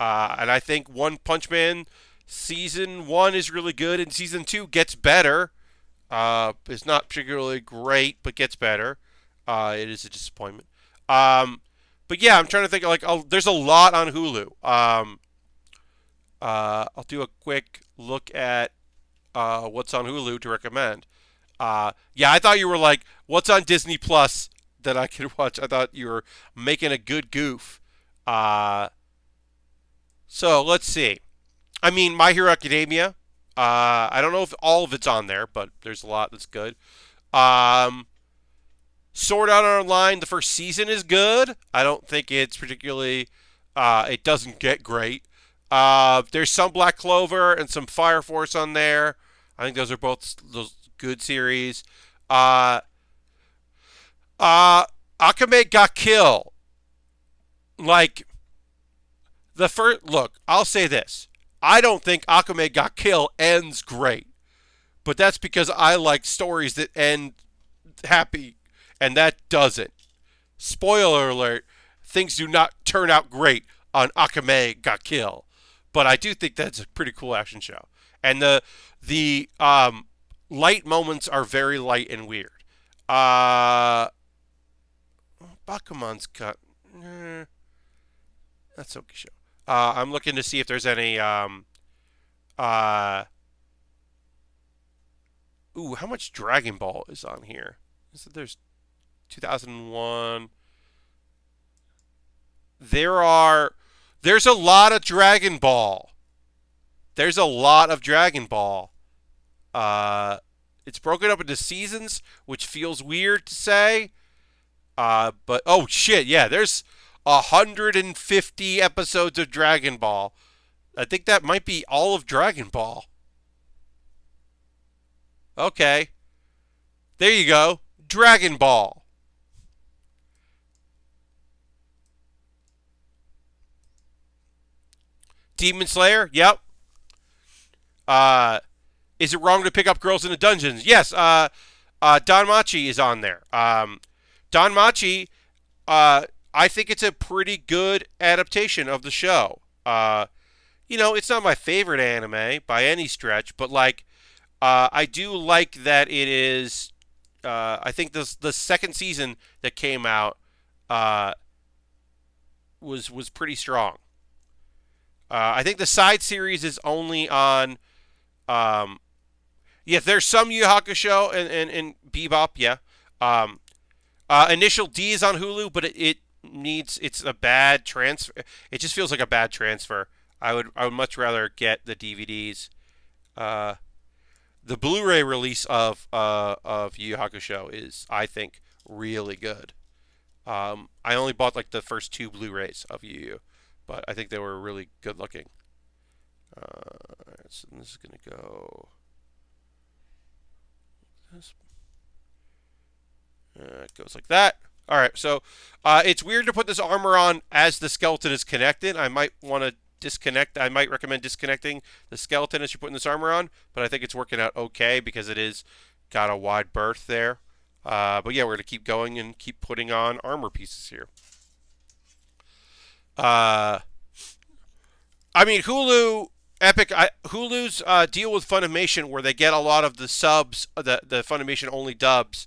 And I think One Punch Man season 1 is really good, and season 2 gets better. It's not particularly great, but gets better. It is a disappointment. But yeah, I'm trying to think. There's a lot on Hulu. I'll do a quick look at what's on Hulu to recommend. Yeah, I thought you were like, what's on Disney Plus that I could watch? I thought you were making a good goof. So let's see. I mean, My Hero Academia. I don't know if all of it's on there, but there's a lot that's good. Sword Art Online, the first season is good. I don't think it's particularly. It doesn't get great. There's some Black Clover and some Fire Force on there. I think those are both those good series. Akame ga Kill. Like. The first look, I'll say this. I don't think Akame ga Kill ends great. But that's because I like stories that end happy, and that doesn't. Spoiler alert, things do not turn out great on Akame ga Kill. But I do think that's a pretty cool action show. And the light moments are very light and weird. Bakuman's got that's okay show. I'm looking to see if there's any. How much Dragon Ball is on here? There's 2001. There's a lot of Dragon Ball. There's a lot of Dragon Ball. It's broken up into seasons, which feels weird to say. But oh shit, yeah, there's 150 episodes of Dragon Ball. I think that might be all of Dragon Ball. Okay. There you go. Dragon Ball. Demon Slayer? Yep. Is it wrong to pick up girls in the dungeons? Yes. Don Machi is on there. Don Machi, I think it's a pretty good adaptation of the show. It's not my favorite anime by any stretch, but I do like that it is. I think the second season that came out was pretty strong. I think the side series is only on. Yeah, there's some Yu Yu Hakusho and Bebop. Yeah. Um, Initial D is on Hulu, but it needs it's a bad transfer. It just feels like a bad transfer. I would much rather get the DVDs. Uh, the Blu-ray release of Yu Yu Hakusho is, I think, really good. I only bought like the first two Blu-rays of Yu Yu, but I think they were really good looking. So this is gonna go. It goes like that. All right, so it's weird to put this armor on as the skeleton is connected. I might want to disconnect. I might recommend disconnecting the skeleton as you're putting this armor on, but I think it's working out okay because it is got a wide berth there. But yeah, we're going to keep going and keep putting on armor pieces here. I mean, Hulu's deal with Funimation where they get a lot of the subs, the Funimation only dubs.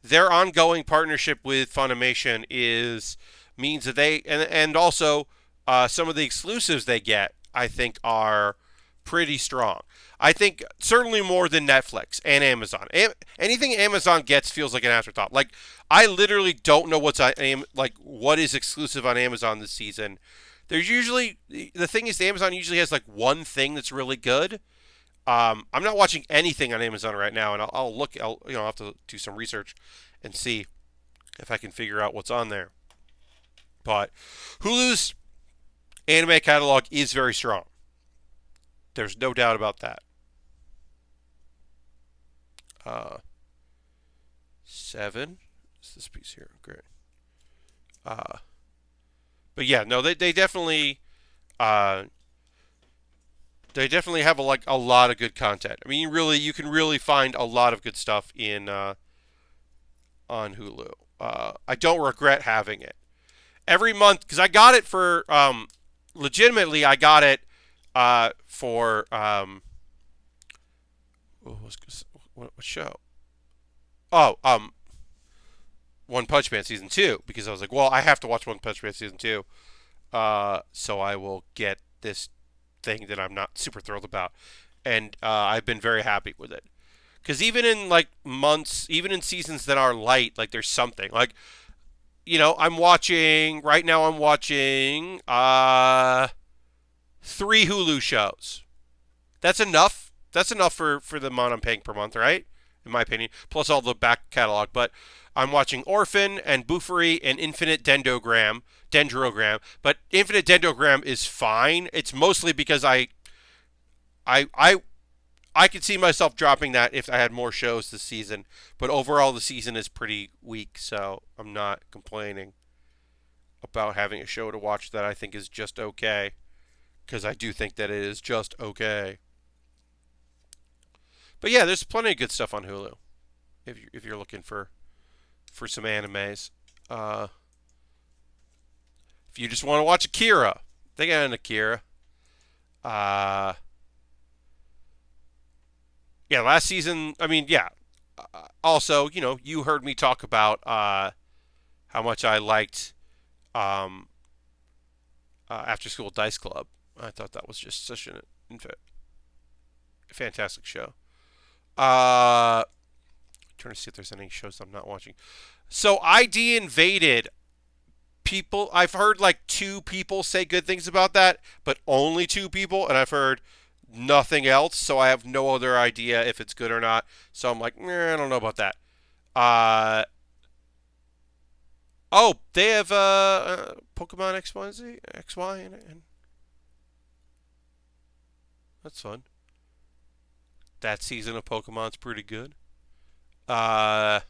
Their ongoing partnership with Funimation means that they and also some of the exclusives they get, I think, are pretty strong. I think certainly more than Netflix and Amazon. Anything Amazon gets feels like an afterthought. Like I literally don't know what is exclusive on Amazon this season. There's usually the thing is Amazon usually has like one thing that's really good. I'm not watching anything on Amazon right now, and I'll look. I'll have to do some research and see if I can figure out what's on there. But Hulu's anime catalog is very strong. There's no doubt about that. 7. It's this piece here. Great. But yeah, no, they definitely have a lot of good content. I mean, you can really find a lot of good stuff on Hulu. I don't regret having it every month because I got it for legitimately. I got it for what show? Oh, One Punch Man season 2 because I was like, well, I have to watch One Punch Man season 2, so I will get this thing that I'm not super thrilled about, and I've been very happy with it. Because even in like months, even in seasons that are light, like there's something like, I'm watching right now. I'm watching 3 Hulu shows. That's enough. That's enough for the amount I'm paying per month, right? In my opinion, plus all the back catalog. But I'm watching Orphan and Buffery and Infinite Dendrogram. But Infinite Dendrogram is fine. It's mostly because I could see myself dropping that if I had more shows this season. But overall, the season is pretty weak, so I'm not complaining about having a show to watch that I think is just okay. Because I do think that it is just okay. But yeah, there's plenty of good stuff on Hulu. If you're looking for some animes. If you just want to watch Akira, they got an Akira. Yeah, last season, I mean, yeah. Also, you heard me talk about how much I liked After School Dice Club. I thought that was just such a fantastic show. Trying to see if there's any shows I'm not watching. So ID Invaded. I've heard like 2 people say good things about that, but only 2 people, and I've heard nothing else, so I have no other idea if it's good or not. So I'm like, I don't know about that. They have Pokemon XY, and that's fun. That season of Pokemon's pretty good. Yeah.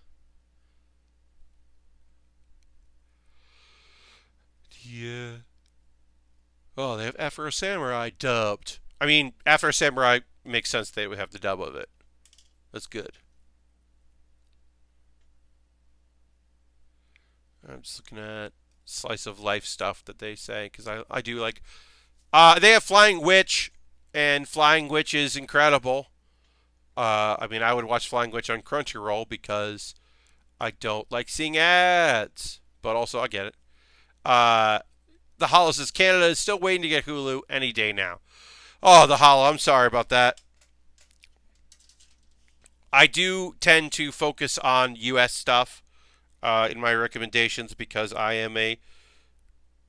Oh, they have Afro Samurai dubbed. I mean, Afro Samurai makes sense they would have the dub of it. That's good. I'm just looking at slice of life stuff that they say because I do like. They have Flying Witch, and Flying Witch is incredible. I mean, I would watch Flying Witch on Crunchyroll because I don't like seeing ads, but also I get it. the Hollow says Canada is still waiting to get Hulu any day now. Oh, the Hollow. I'm sorry about that. I do tend to focus on U.S. stuff in my recommendations because I am a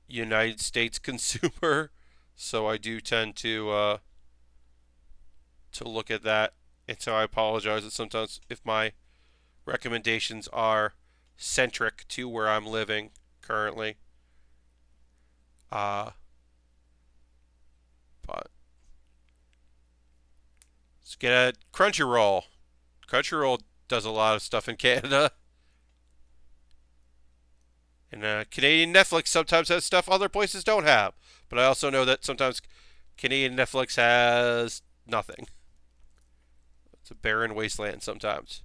United States consumer, so I do tend to look at that. And so I apologize that sometimes if my recommendations are centric to where I'm living currently. But let's get at Crunchyroll. Crunchyroll does a lot of stuff in Canada. And Canadian Netflix sometimes has stuff other places don't have. But I also know that sometimes Canadian Netflix has nothing. It's a barren wasteland sometimes.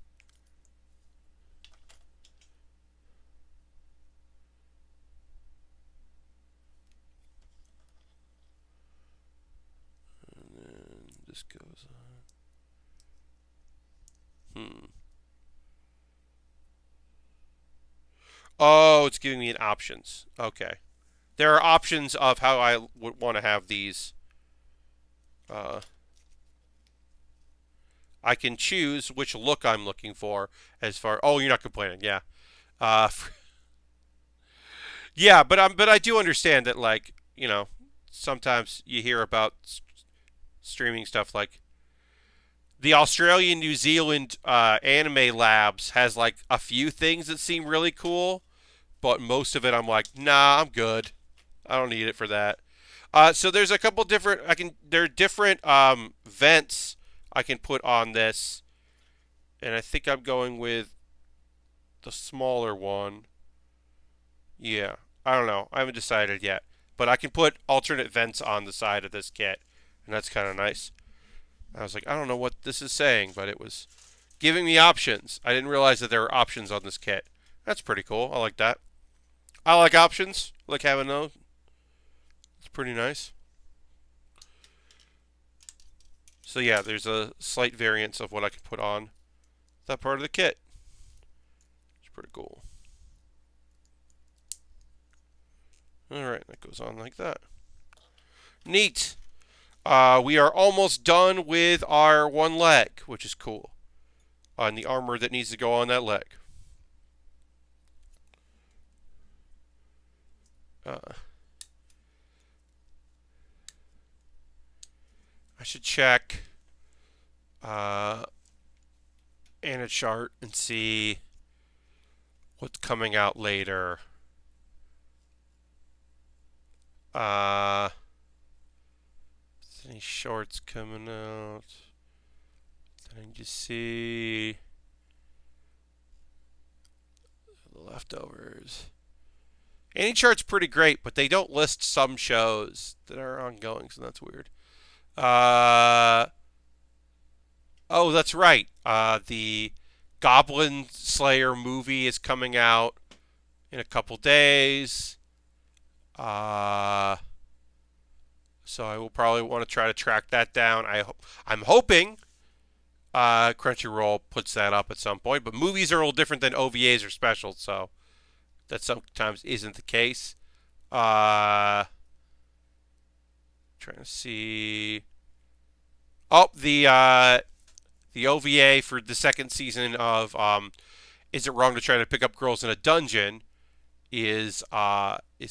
And then this goes on. Oh, it's giving me an options. Okay. There are options of how I would want to have these. I can choose which look I'm looking for as far. Oh, you're not complaining, yeah. Uh, yeah, but I do understand that, like, sometimes you hear about streaming stuff like the Australian New Zealand anime labs has like a few things that seem really cool, but most of it I'm like, nah, I'm good. I don't need it for that. So there's a couple different. There are different vents I can put on this, and I think I'm going with the smaller one. Yeah, I don't know. I haven't decided yet, but I can put alternate vents on the side of this kit, and that's kind of nice. I was like, I don't know what this is saying, but it was giving me options. I didn't realize that there were options on this kit. That's pretty cool. I like that. I like options. I like having those. It's pretty nice. So yeah, there's a slight variance of what I can put on that part of the kit. It's pretty cool. Alright, that goes on like that. Neat. We are almost done with our one leg, which is cool. And the armor that needs to go on that leg. I should check in a chart and see what's coming out later. Any shorts coming out? Then I just see the leftovers. Any chart's pretty great, but they don't list some shows that are ongoing, so that's weird. Oh, that's right. The Goblin Slayer movie is coming out in a couple days. So I will probably want to try to track that down. I'm hoping Crunchyroll puts that up at some point. But movies are a little different than OVAs or specials, so that sometimes isn't the case. Trying to see. Oh, the OVA for the second season of Is It Wrong to Try to Pick Up Girls in a Dungeon is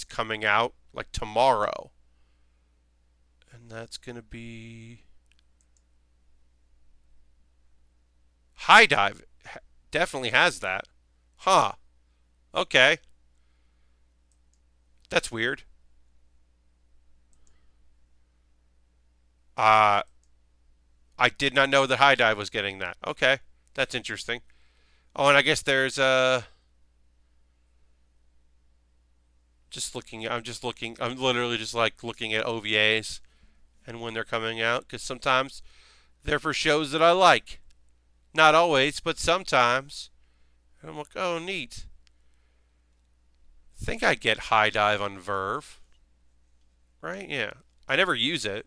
coming out like tomorrow. And that's going to be High Dive. Definitely has that. Huh. Okay. That's weird. I did not know that High Dive was getting that. Okay. That's interesting. Oh, and I guess there's I'm literally just like looking at OVAs and when they're coming out because sometimes they're for shows that I like. Not always, but sometimes. And I'm like, oh, neat. I think I get High Dive on Verve. Right? Yeah. I never use it.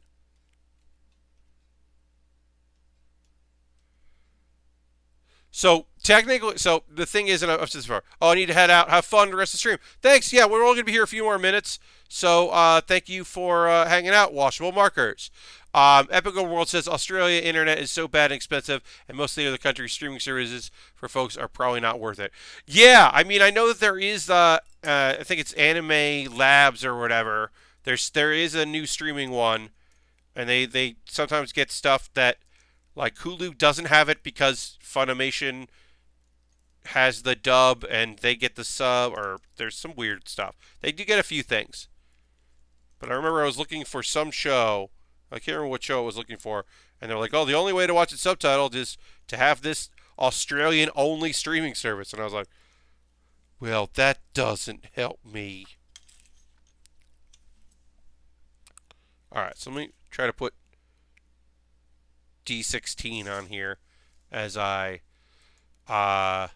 So technically, so the thing is, and I've said this before. Oh, I need to head out. Have fun the rest of the stream. Thanks. Yeah, we're all gonna be here a few more minutes. So thank you for hanging out. Washable markers. Epic World says Australia internet is so bad and expensive, and most of the other countries' streaming services for folks are probably not worth it. Yeah, I mean, I know that there is I think it's Anime Labs or whatever. There is a new streaming one, and they sometimes get stuff that like Hulu doesn't have it because Funimation has the dub and they get the sub, or there's some weird stuff. They do get a few things. But I remember I was looking for some show. I can't remember what show I was looking for. And they're like, oh, the only way to watch it subtitled is to have this Australian only streaming service. And I was like, well, that doesn't help me. Alright, so let me try to put D16 on here as I what?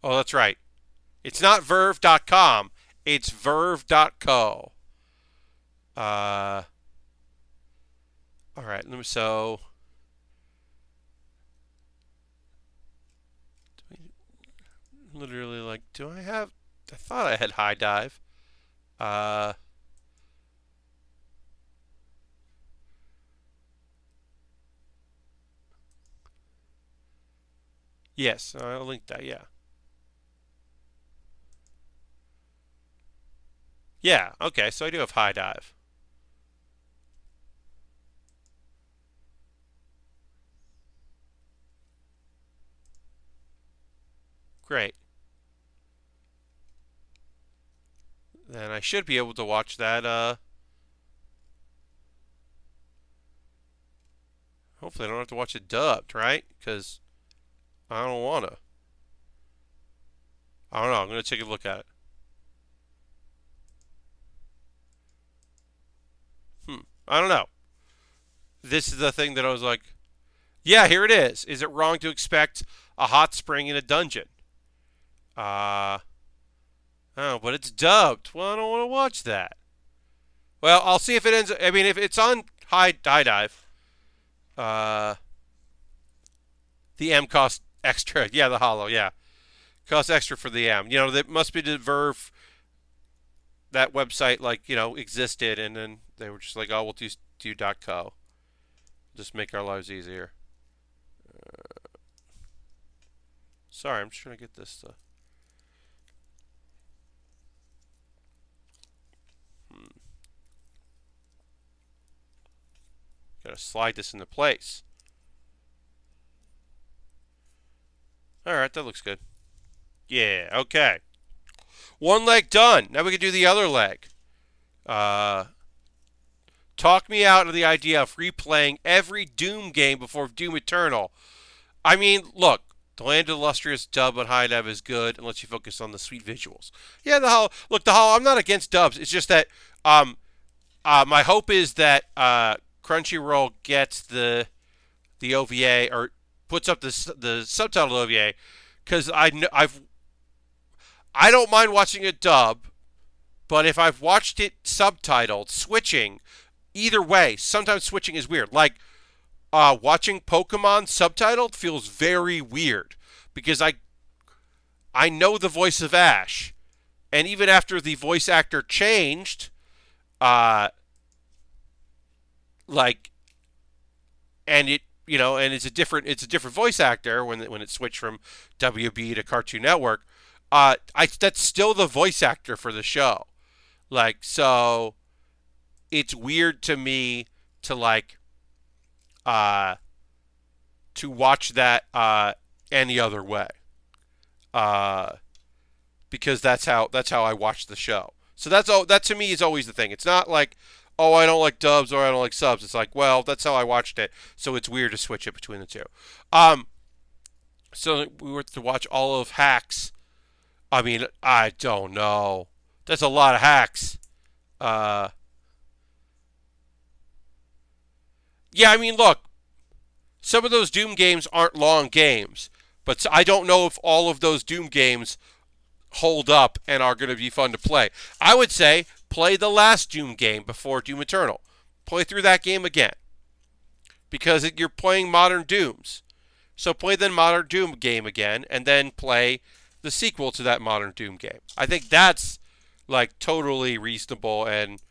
Oh, that's right. It's not verve.com, it's verve.co. All right, so literally, like, do I have? I thought I had high dive. Yes, I'll link that. Yeah. Yeah. Okay, so I do have high dive. Great. Then I should be able to watch that. Hopefully, I don't have to watch it dubbed, right? Because I don't want to. I don't know. I'm going to take a look at it. I don't know. This is the thing that I was like, yeah, here it is. Is it wrong to expect a hot spring in a dungeon? Oh, but it's dubbed. Well, I don't want to watch that. Well, I'll see if it ends. I mean, if it's on high dive, the M cost extra. Yeah, the hollow. Yeah, costs extra for the M. You know, that must be the Verve. That website, like, existed, and then they were just like, oh, we'll do .co. Just make our lives easier. Sorry, I'm just trying to get this stuff. Gotta slide this into place. Alright, that looks good. Yeah, okay. One leg done. Now we can do the other leg. Talk me out of the idea of replaying every Doom game before Doom Eternal. I mean, look, the Land of the Illustrious dub on high dev is good unless you focus on the sweet visuals. Yeah, the Hollow. I'm not against dubs. It's just that my hope is that Crunchyroll gets the OVA or puts up the subtitled OVA, because I don't mind watching a dub, but if I've watched it subtitled, switching either way, sometimes switching is weird. Like watching Pokemon subtitled feels very weird because I know the voice of Ash, and even after the voice actor changed, like, and it and it's a different voice actor when it switched from WB to Cartoon Network. That's still the voice actor for the show. Like, so it's weird to me to to watch that any other way. Because that's how I watch the show. So that to me is always the thing. It's not like, oh, I don't like dubs or I don't like subs. It's like, well, that's how I watched it. So it's weird to switch it between the two. So we were to watch all of Hacks. I mean, I don't know. That's a lot of Hacks. Yeah, I mean, look, some of those Doom games aren't long games, but I don't know if all of those Doom games hold up and are going to be fun to play. I would say play the last Doom game before Doom Eternal. Play through that game again. Because you're playing modern Dooms. So play the modern Doom game again, and then play the sequel to that modern Doom game. I think that's like totally reasonable, and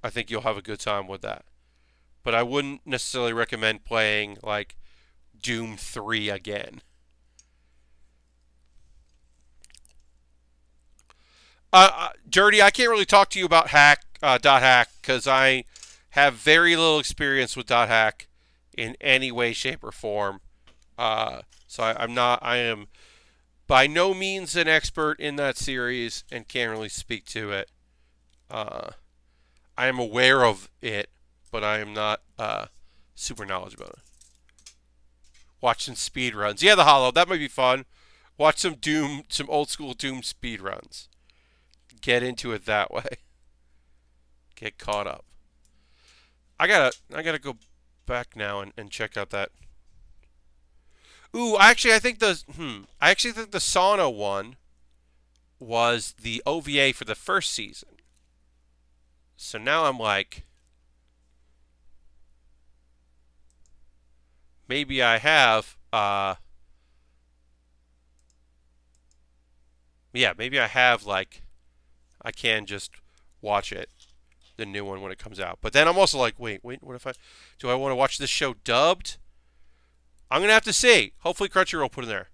I think you'll have a good time with that. But I wouldn't necessarily recommend playing like Doom 3 again. Dirty, I can't really talk to you about dot hack because I have very little experience with dot hack in any way, shape, or form. So I'm not. I am by no means an expert in that series and can't really speak to it. I am aware of it, but I am not super knowledgeable about it. Watch some speed runs. Yeah, the Hollow. That might be fun. Watch some Doom, some old school Doom speed runs. Get into it that way. Get caught up. I gotta go back now and check out that. Ooh, I actually think the sauna one was the OVA for the first season. So now I'm like, maybe I have maybe I have like I can just watch it, the new one when it comes out. But then I'm also like, wait, what if do I want to watch this show dubbed? I'm gonna have to see. Hopefully Crunchyroll put in there.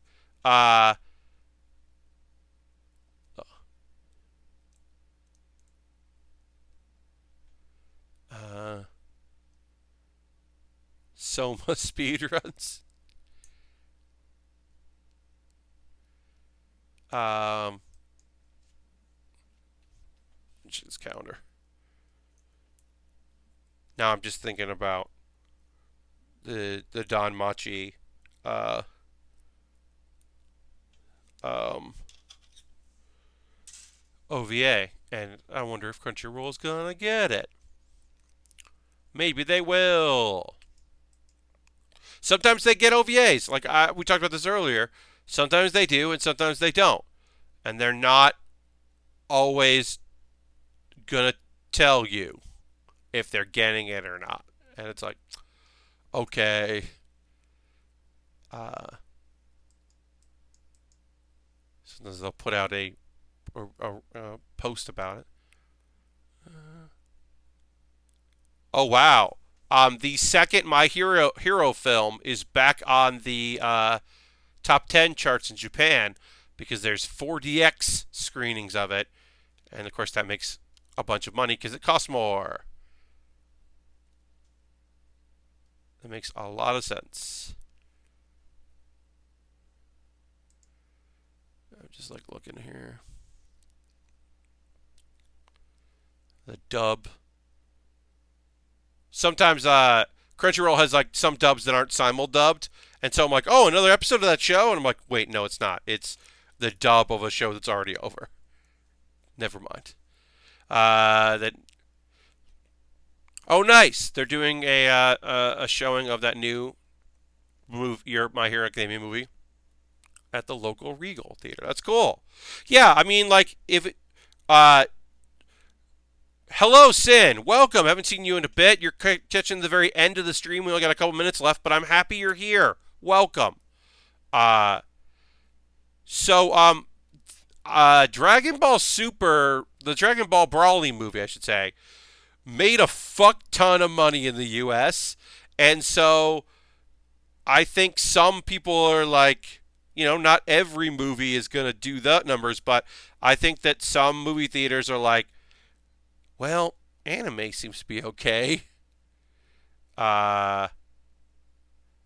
Soma speedruns. This calendar. Now I'm just thinking about the Don Machi OVA, and I wonder if Crunchyroll is gonna get it. Maybe they will. Sometimes they get OVAs. Like we talked about this earlier. Sometimes they do, and sometimes they don't. And they're not always gonna tell you if they're getting it or not. And it's like, okay. Sometimes they'll put out a post about it. Oh wow! The second My Hero film is back on the top 10 charts in Japan because there's 4DX screenings of it, and of course that makes a bunch of money because it costs more. That makes a lot of sense. I'm just like looking here. The dub. Sometimes Crunchyroll has like some dubs that aren't simul-dubbed, and so I'm like, oh, another episode of that show, and I'm like, wait, no, it's not. It's the dub of a show that's already over. Never mind. Oh, nice. They're doing a showing of that new My Hero Academia movie at the local Regal Theater. That's cool. Yeah, I mean, like if hello, Sin. Welcome. Haven't seen you in a bit. You're catching the very end of the stream. We only got a couple minutes left, but I'm happy you're here. Welcome. Dragon Ball Super, the Dragon Ball Brawly movie, I should say, made a fuck ton of money in the U.S. And so I think some people are like, not every movie is going to do the numbers, but I think that some movie theaters are like, well, anime seems to be okay. Yeah,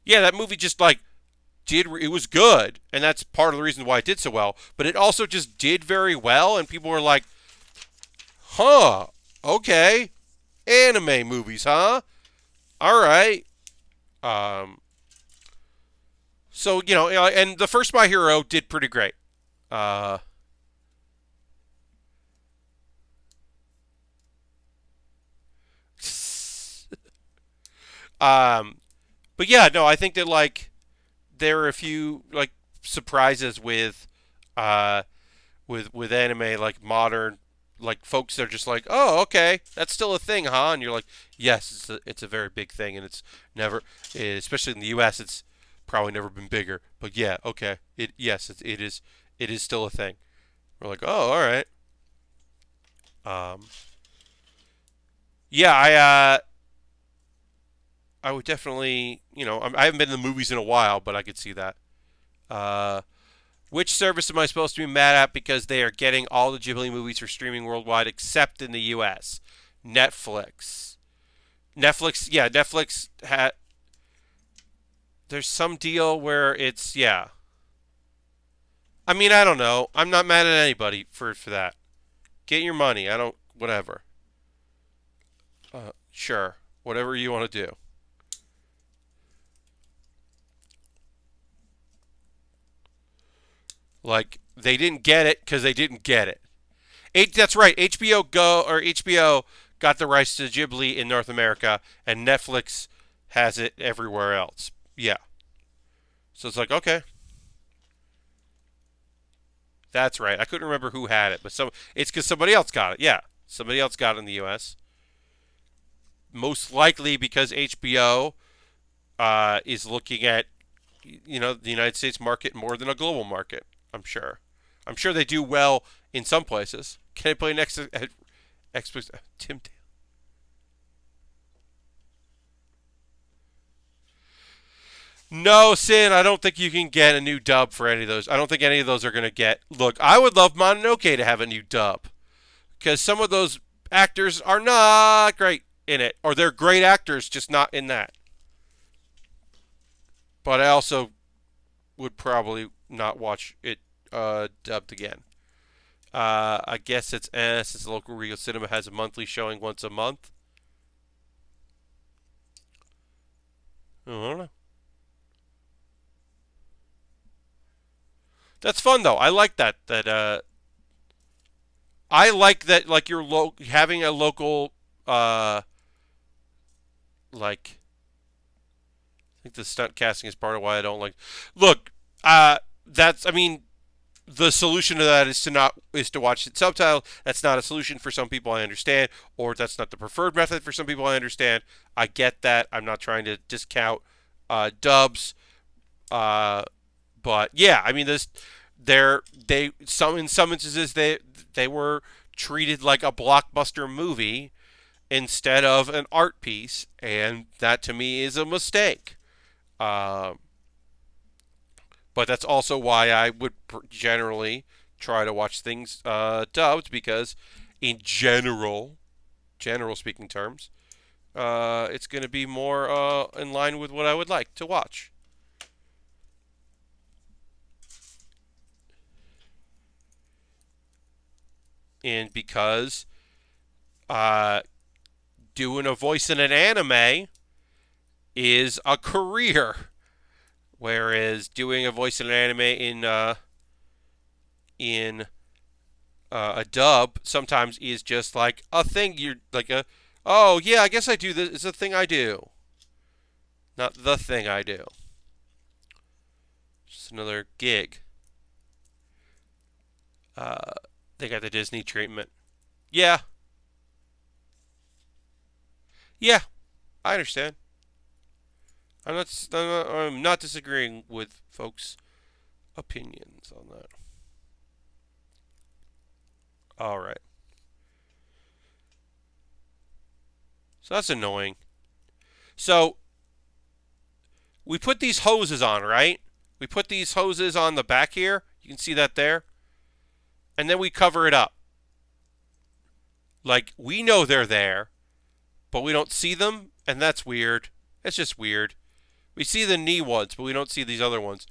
that movie just like it was good, and that's part of the reason why it did so well, but it also just did very well, and people were like, huh, okay, anime movies, huh? All right. So, and the first My Hero did pretty great. But yeah, no, I think that like there are a few like surprises with anime, like modern like folks are just like, oh, okay, that's still a thing, huh? And you're like, yes, it's a very big thing, and it's never, especially in the U.S., it's probably never been bigger. But yeah, okay, it is still a thing. We're like, oh, all right. Um, yeah, I would definitely, I haven't been in the movies in a while, but I could see that. Uh, which service am I supposed to be mad at because they are getting all the Ghibli movies for streaming worldwide except in the U.S.? Netflix. Netflix, yeah, Netflix had. There's some deal where it's, yeah. I mean, I don't know. I'm not mad at anybody for that. Get your money. I don't, whatever. Sure. Whatever you want to do. Like, they didn't get it because they didn't get it. That's right. HBO Go or HBO got the rights to Ghibli in North America, and Netflix has it everywhere else. Yeah. So it's like, okay, that's right. I couldn't remember who had it, but it's because somebody else got it. Yeah, somebody else got it in the U.S. Most likely because HBO is looking at the United States market more than a global market. I'm sure. I'm sure they do well in some places. Can I play next? Tim. No, Sin. I don't think you can get a new dub for any of those. I don't think any of those are going to get. Look, I would love Mononoke to have a new dub because some of those actors are not great in it, or they're great actors, just not in that. But I also would probably not watch it dubbed again. I guess it's since the local Regal Cinema has a monthly showing once a month. I don't know. That's fun though. I like that. I like that. Like having a local. Like I think the stunt casting is part of why I don't like. Look, that's. I mean, the solution to that is to watch it subtitled. That's not a solution for some people. I understand, or that's not the preferred method for some people. I understand. I get that. I'm not trying to discount dubs. But yeah, I mean, in some instances they were treated like a blockbuster movie instead of an art piece, and that to me is a mistake. Uh, but that's also why I would generally try to watch things dubbed because, in general speaking terms, it's going to be more in line with what I would like to watch. And because doing a voice in an anime is a career, whereas doing a voice in an anime in a dub sometimes is just like a thing. You're like oh yeah, I guess I do this. It's a thing I do, not the thing I do. Just another gig. Uh, they got the Disney treatment. Yeah, yeah, I understand. I'm not disagreeing with folks' opinions on that. All right. So that's annoying. So we put these hoses on, right? We put these hoses on the back here. You can see that there. And then we cover it up. Like, we know they're there, but we don't see them, and that's weird. It's just weird. We see the knee ones, but we don't see these other ones.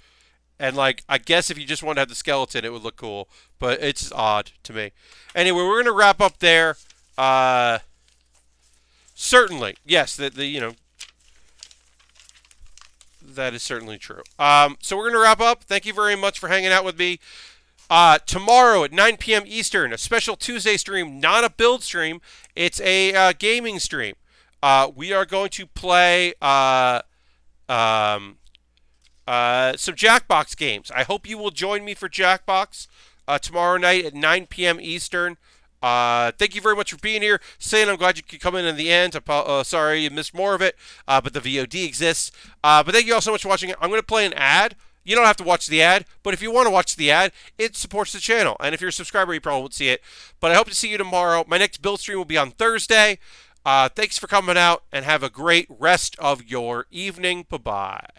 And, like, I guess if you just want to have the skeleton, it would look cool. But it's odd to me. Anyway, we're going to wrap up there. Certainly. Yes, that is certainly true. So we're going to wrap up. Thank you very much for hanging out with me. Tomorrow at 9 p.m. Eastern, a special Tuesday stream, not a build stream. It's a gaming stream. We are going to play some Jackbox games. I hope you will join me for Jackbox tomorrow night at 9 p.m. Eastern. Thank you very much for being here. Saying I'm glad you could come in the end. Sorry you missed more of it, but the VOD exists. But thank you all so much for watching it. I'm going to play an ad. You don't have to watch the ad, but if you want to watch the ad, it supports the channel. And if you're a subscriber, you probably won't see it. But I hope to see you tomorrow. My next build stream will be on Thursday. Thanks for coming out, and have a great rest of your evening. Bye-bye.